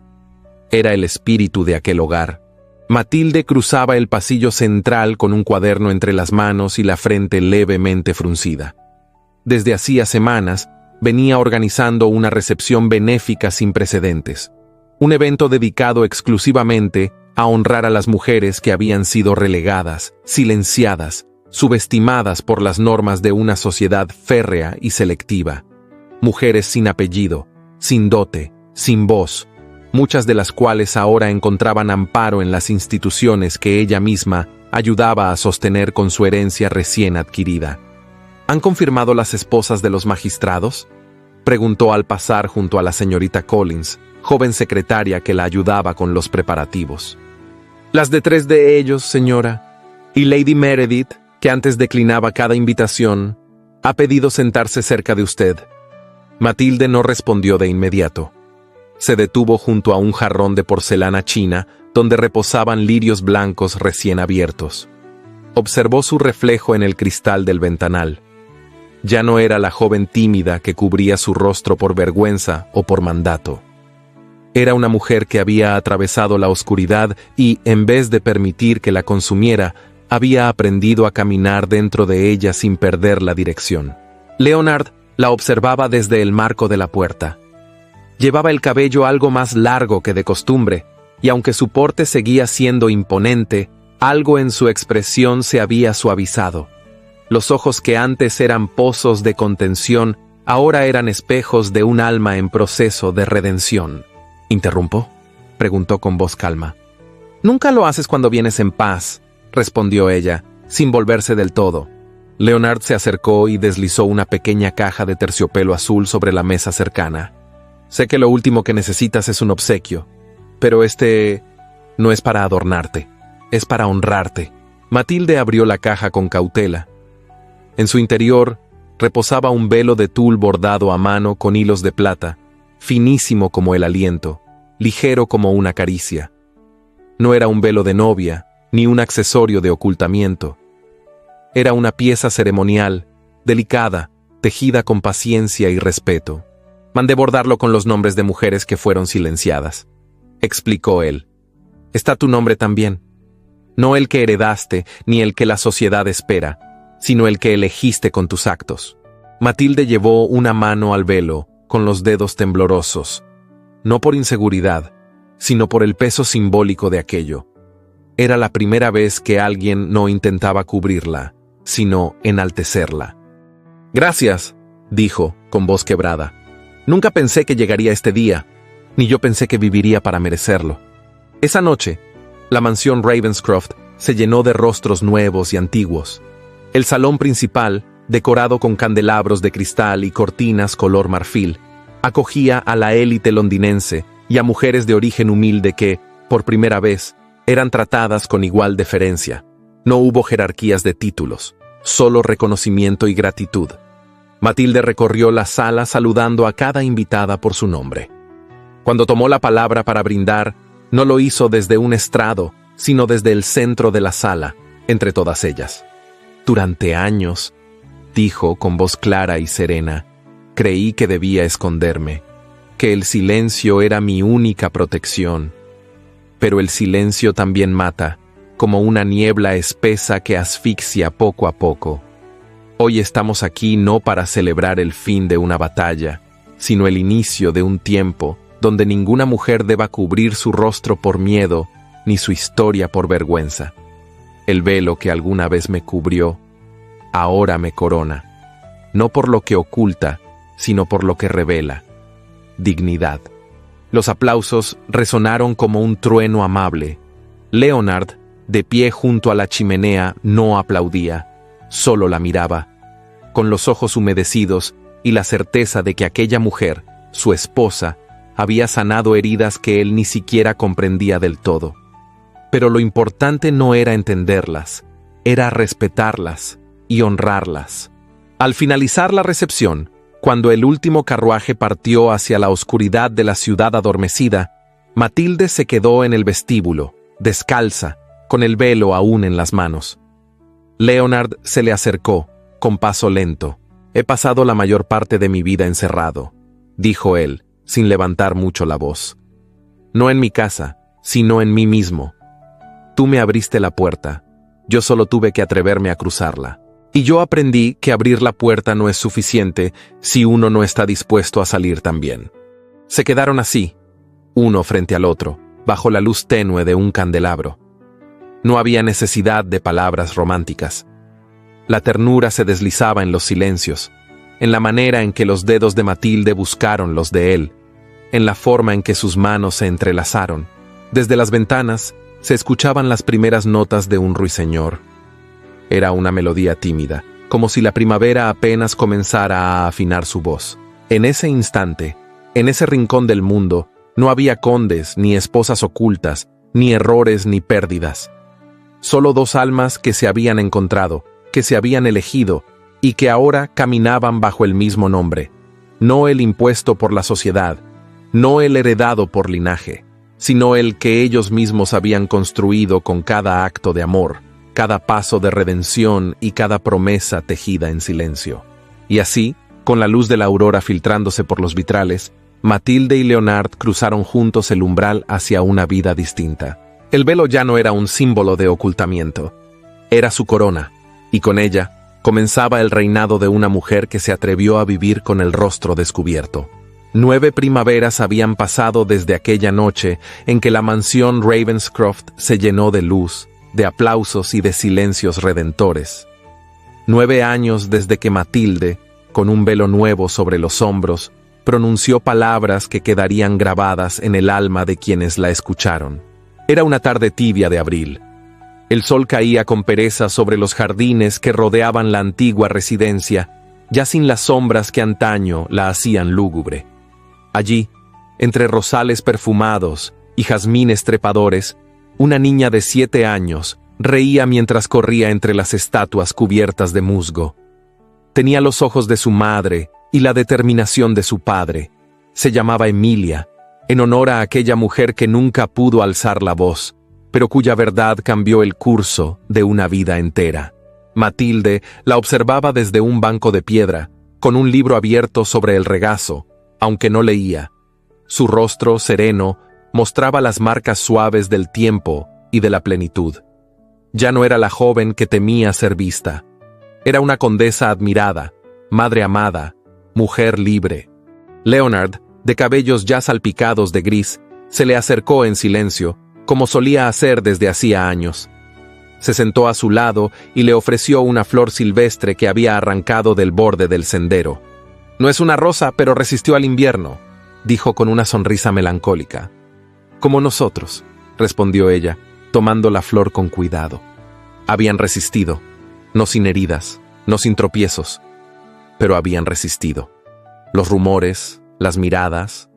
era el espíritu de aquel hogar. Matilde cruzaba el pasillo central con un cuaderno entre las manos y la frente levemente fruncida. Desde hacía semanas, venía organizando una recepción benéfica sin precedentes, un evento dedicado exclusivamente a honrar a las mujeres que habían sido relegadas, silenciadas, subestimadas por las normas de una sociedad férrea y selectiva. Mujeres sin apellido, sin dote, sin voz, muchas de las cuales ahora encontraban amparo en las instituciones que ella misma ayudaba a sostener con su herencia recién adquirida. ¿Han confirmado las esposas de los magistrados?, preguntó al pasar junto a la señorita Collins, joven secretaria que la ayudaba con los preparativos. «Las de 3 de ellos, señora, y Lady Meredith, que antes declinaba cada invitación, ha pedido sentarse cerca de usted». Matilde no respondió de inmediato. Se detuvo junto a un jarrón de porcelana china donde reposaban lirios blancos recién abiertos. Observó su reflejo en el cristal del ventanal. Ya no era la joven tímida que cubría su rostro por vergüenza o por mandato. Era una mujer que había atravesado la oscuridad y, en vez de permitir que la consumiera, había aprendido a caminar dentro de ella sin perder la dirección. Leonard la observaba desde el marco de la puerta. Llevaba el cabello algo más largo que de costumbre, y aunque su porte seguía siendo imponente, algo en su expresión se había suavizado. Los ojos que antes eran pozos de contención, ahora eran espejos de un alma en proceso de redención. ¿Interrumpo?, preguntó con voz calma. Nunca lo haces cuando vienes en paz, respondió ella, sin volverse del todo. Leonard se acercó y deslizó una pequeña caja de terciopelo azul sobre la mesa cercana. Sé que lo último que necesitas es un obsequio, pero este no es para adornarte, es para honrarte. Matilde abrió la caja con cautela. En su interior reposaba un velo de tul bordado a mano con hilos de plata, finísimo como el aliento, ligero como una caricia. No era un velo de novia, ni un accesorio de ocultamiento. Era una pieza ceremonial, delicada, tejida con paciencia y respeto. Mandé bordarlo con los nombres de mujeres que fueron silenciadas, explicó él. Está tu nombre también. No el que heredaste, ni el que la sociedad espera, sino el que elegiste con tus actos. Matilde llevó una mano al velo, con los dedos temblorosos, no por inseguridad, sino por el peso simbólico de aquello. Era la primera vez que alguien no intentaba cubrirla, sino enaltecerla. Gracias, dijo, con voz quebrada. Nunca pensé que llegaría este día, ni yo pensé que viviría para merecerlo. Esa noche, la mansión Ravenscroft se llenó de rostros nuevos y antiguos. El salón principal, decorado con candelabros de cristal y cortinas color marfil, acogía a la élite londinense y a mujeres de origen humilde que, por primera vez, eran tratadas con igual deferencia. No hubo jerarquías de títulos, solo reconocimiento y gratitud. Matilde recorrió la sala saludando a cada invitada por su nombre. Cuando tomó la palabra para brindar, no lo hizo desde un estrado, sino desde el centro de la sala, entre todas ellas. Durante años, dijo con voz clara y serena, creí que debía esconderme, que el silencio era mi única protección. Pero el silencio también mata, como una niebla espesa que asfixia poco a poco. Hoy estamos aquí no para celebrar el fin de una batalla, sino el inicio de un tiempo donde ninguna mujer deba cubrir su rostro por miedo, ni su historia por vergüenza. El velo que alguna vez me cubrió, ahora me corona, no por lo que oculta, sino por lo que revela: dignidad. Los aplausos resonaron como un trueno amable. Leonard, de pie junto a la chimenea, no aplaudía, solo la miraba, con los ojos humedecidos y la certeza de que aquella mujer, su esposa, había sanado heridas que él ni siquiera comprendía del todo. Pero lo importante no era entenderlas, era respetarlas y honrarlas. Al finalizar la recepción, cuando el último carruaje partió hacia la oscuridad de la ciudad adormecida, Matilde se quedó en el vestíbulo, descalza, con el velo aún en las manos. Leonard se le acercó, con paso lento. He pasado la mayor parte de mi vida encerrado, dijo él, sin levantar mucho la voz. No en mi casa, sino en mí mismo. Tú me abriste la puerta, yo solo tuve que atreverme a cruzarla. Y yo aprendí que abrir la puerta no es suficiente si uno no está dispuesto a salir también. Se quedaron así, uno frente al otro, bajo la luz tenue de un candelabro. No había necesidad de palabras románticas. La ternura se deslizaba en los silencios, en la manera en que los dedos de Matilde buscaron los de él, en la forma en que sus manos se entrelazaron. Desde las ventanas se escuchaban las primeras notas de un ruiseñor. Era una melodía tímida, como si la primavera apenas comenzara a afinar su voz. En ese instante, en ese rincón del mundo, no había condes, ni esposas ocultas, ni errores, ni pérdidas. Solo dos almas que se habían encontrado, que se habían elegido, y que ahora caminaban bajo el mismo nombre. No el impuesto por la sociedad, no el heredado por linaje, sino el que ellos mismos habían construido con cada acto de amor, cada paso de redención y cada promesa tejida en silencio. Y así, con la luz de la aurora filtrándose por los vitrales, Matilde y Leonard cruzaron juntos el umbral hacia una vida distinta. El velo ya no era un símbolo de ocultamiento, era su corona, y con ella comenzaba el reinado de una mujer que se atrevió a vivir con el rostro descubierto. 9 primaveras habían pasado desde aquella noche en que la mansión Ravenscroft se llenó de luz, de aplausos y de silencios redentores. 9 años desde que Matilde, con un velo nuevo sobre los hombros, pronunció palabras que quedarían grabadas en el alma de quienes la escucharon. Era una tarde tibia de abril. El sol caía con pereza sobre los jardines que rodeaban la antigua residencia, ya sin las sombras que antaño la hacían lúgubre. Allí, entre rosales perfumados y jazmines trepadores, una niña de 7 años reía mientras corría entre las estatuas cubiertas de musgo. Tenía los ojos de su madre y la determinación de su padre. Se llamaba Emilia, en honor a aquella mujer que nunca pudo alzar la voz, pero cuya verdad cambió el curso de una vida entera. Matilde la observaba desde un banco de piedra, con un libro abierto sobre el regazo, aunque no leía. Su rostro sereno mostraba las marcas suaves del tiempo y de la plenitud. Ya no era la joven que temía ser vista. Era una condesa admirada, madre amada, mujer libre. Leonard, de cabellos ya salpicados de gris, se le acercó en silencio, como solía hacer desde hacía años. Se sentó a su lado y le ofreció una flor silvestre que había arrancado del borde del sendero. «No es una rosa, pero resistió al invierno», dijo con una sonrisa melancólica. «Como nosotros», respondió ella, tomando la flor con cuidado. Habían resistido, no sin heridas, no sin tropiezos, pero habían resistido. Los rumores, las miradas,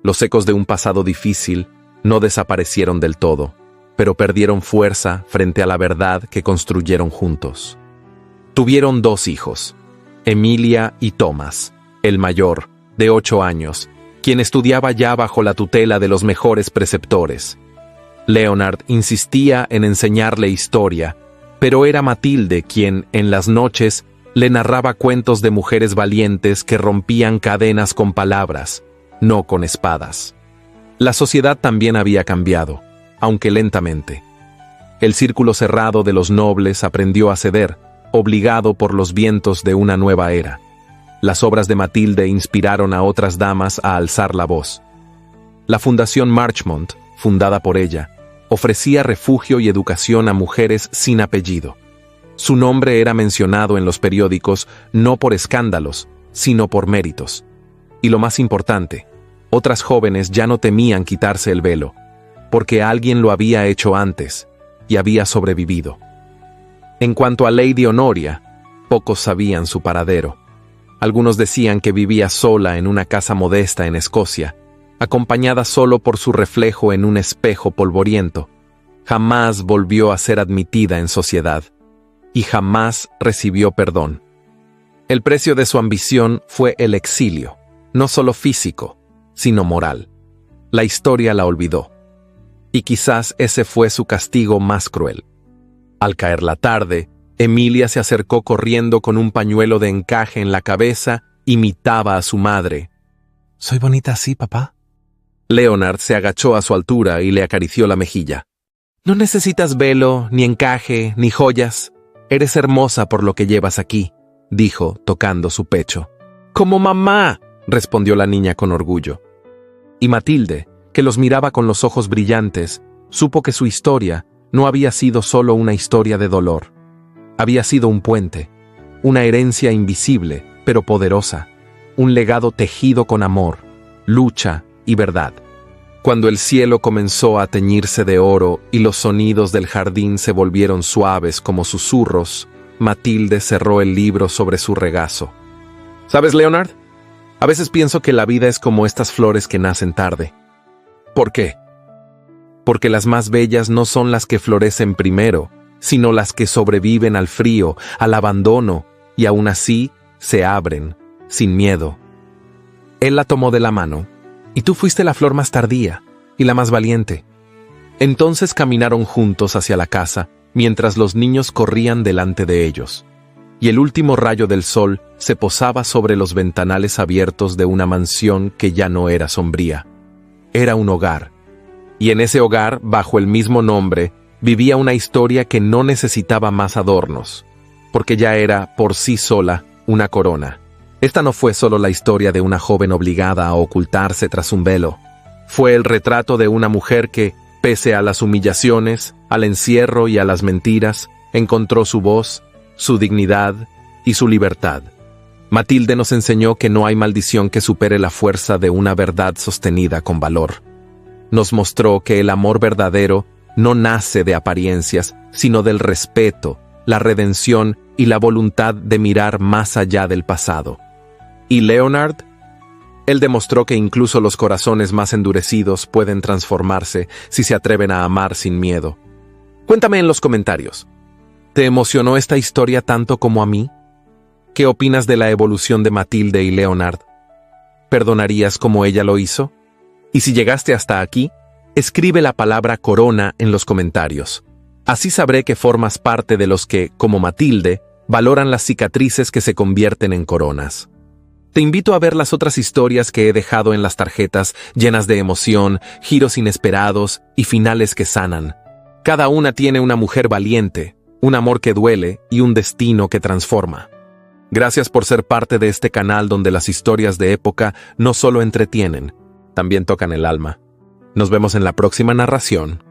los ecos de un pasado difícil no desaparecieron del todo, pero perdieron fuerza frente a la verdad que construyeron juntos. Tuvieron 2 hijos, Emilia y Thomas, el mayor, de 8 años, quien estudiaba ya bajo la tutela de los mejores preceptores. Leonard insistía en enseñarle historia, pero era Matilde quien, en las noches, le narraba cuentos de mujeres valientes que rompían cadenas con palabras, no con espadas. La sociedad también había cambiado, aunque lentamente. El círculo cerrado de los nobles aprendió a ceder, obligado por los vientos de una nueva era. Las obras de Matilde inspiraron a otras damas a alzar la voz. La Fundación Marchmont, fundada por ella, ofrecía refugio y educación a mujeres sin apellido. Su nombre era mencionado en los periódicos no por escándalos, sino por méritos. Y lo más importante, otras jóvenes ya no temían quitarse el velo, porque alguien lo había hecho antes y había sobrevivido. En cuanto a Lady Honoria, pocos sabían su paradero. Algunos decían que vivía sola en una casa modesta en Escocia, acompañada solo por su reflejo en un espejo polvoriento. Jamás volvió a ser admitida en sociedad, y jamás recibió perdón. El precio de su ambición fue el exilio, no solo físico, sino moral. La historia la olvidó. Y quizás ese fue su castigo más cruel. Al caer la tarde, Emilia se acercó corriendo con un pañuelo de encaje en la cabeza, imitaba a su madre. «¿Soy bonita así, papá?» Leonard se agachó a su altura y le acarició la mejilla. «No necesitas velo, ni encaje, ni joyas. Eres hermosa por lo que llevas aquí», dijo, tocando su pecho. «¡Como mamá!», respondió la niña con orgullo. Y Matilde, que los miraba con los ojos brillantes, supo que su historia no había sido solo una historia de dolor. Había sido un puente, una herencia invisible, pero poderosa, un legado tejido con amor, lucha y verdad. Cuando el cielo comenzó a teñirse de oro y los sonidos del jardín se volvieron suaves como susurros, Matilde cerró el libro sobre su regazo. «¿Sabes, Leonard? A veces pienso que la vida es como estas flores que nacen tarde». «¿Por qué?» «Porque las más bellas no son las que florecen primero, sino las que sobreviven al frío, al abandono, y aún así se abren, sin miedo». Él la tomó de la mano. «Y tú fuiste la flor más tardía, y la más valiente». Entonces caminaron juntos hacia la casa, mientras los niños corrían delante de ellos. Y el último rayo del sol se posaba sobre los ventanales abiertos de una mansión que ya no era sombría. Era un hogar. Y en ese hogar, bajo el mismo nombre, vivía una historia que no necesitaba más adornos, porque ya era, por sí sola, una corona. Esta no fue solo la historia de una joven obligada a ocultarse tras un velo. Fue el retrato de una mujer que, pese a las humillaciones, al encierro y a las mentiras, encontró su voz, su dignidad y su libertad. Matilde nos enseñó que no hay maldición que supere la fuerza de una verdad sostenida con valor. Nos mostró que el amor verdadero no nace de apariencias, sino del respeto, la redención y la voluntad de mirar más allá del pasado. ¿Y Leonard? Él demostró que incluso los corazones más endurecidos pueden transformarse si se atreven a amar sin miedo. Cuéntame en los comentarios. ¿Te emocionó esta historia tanto como a mí? ¿Qué opinas de la evolución de Matilde y Leonard? ¿Perdonarías como ella lo hizo? Y si llegaste hasta aquí, escribe la palabra corona en los comentarios. Así sabré que formas parte de los que, como Matilde, valoran las cicatrices que se convierten en coronas. Te invito a ver las otras historias que he dejado en las tarjetas, llenas de emoción, giros inesperados y finales que sanan. Cada una tiene una mujer valiente, un amor que duele y un destino que transforma. Gracias por ser parte de este canal donde las historias de época no solo entretienen, también tocan el alma. Nos vemos en la próxima narración.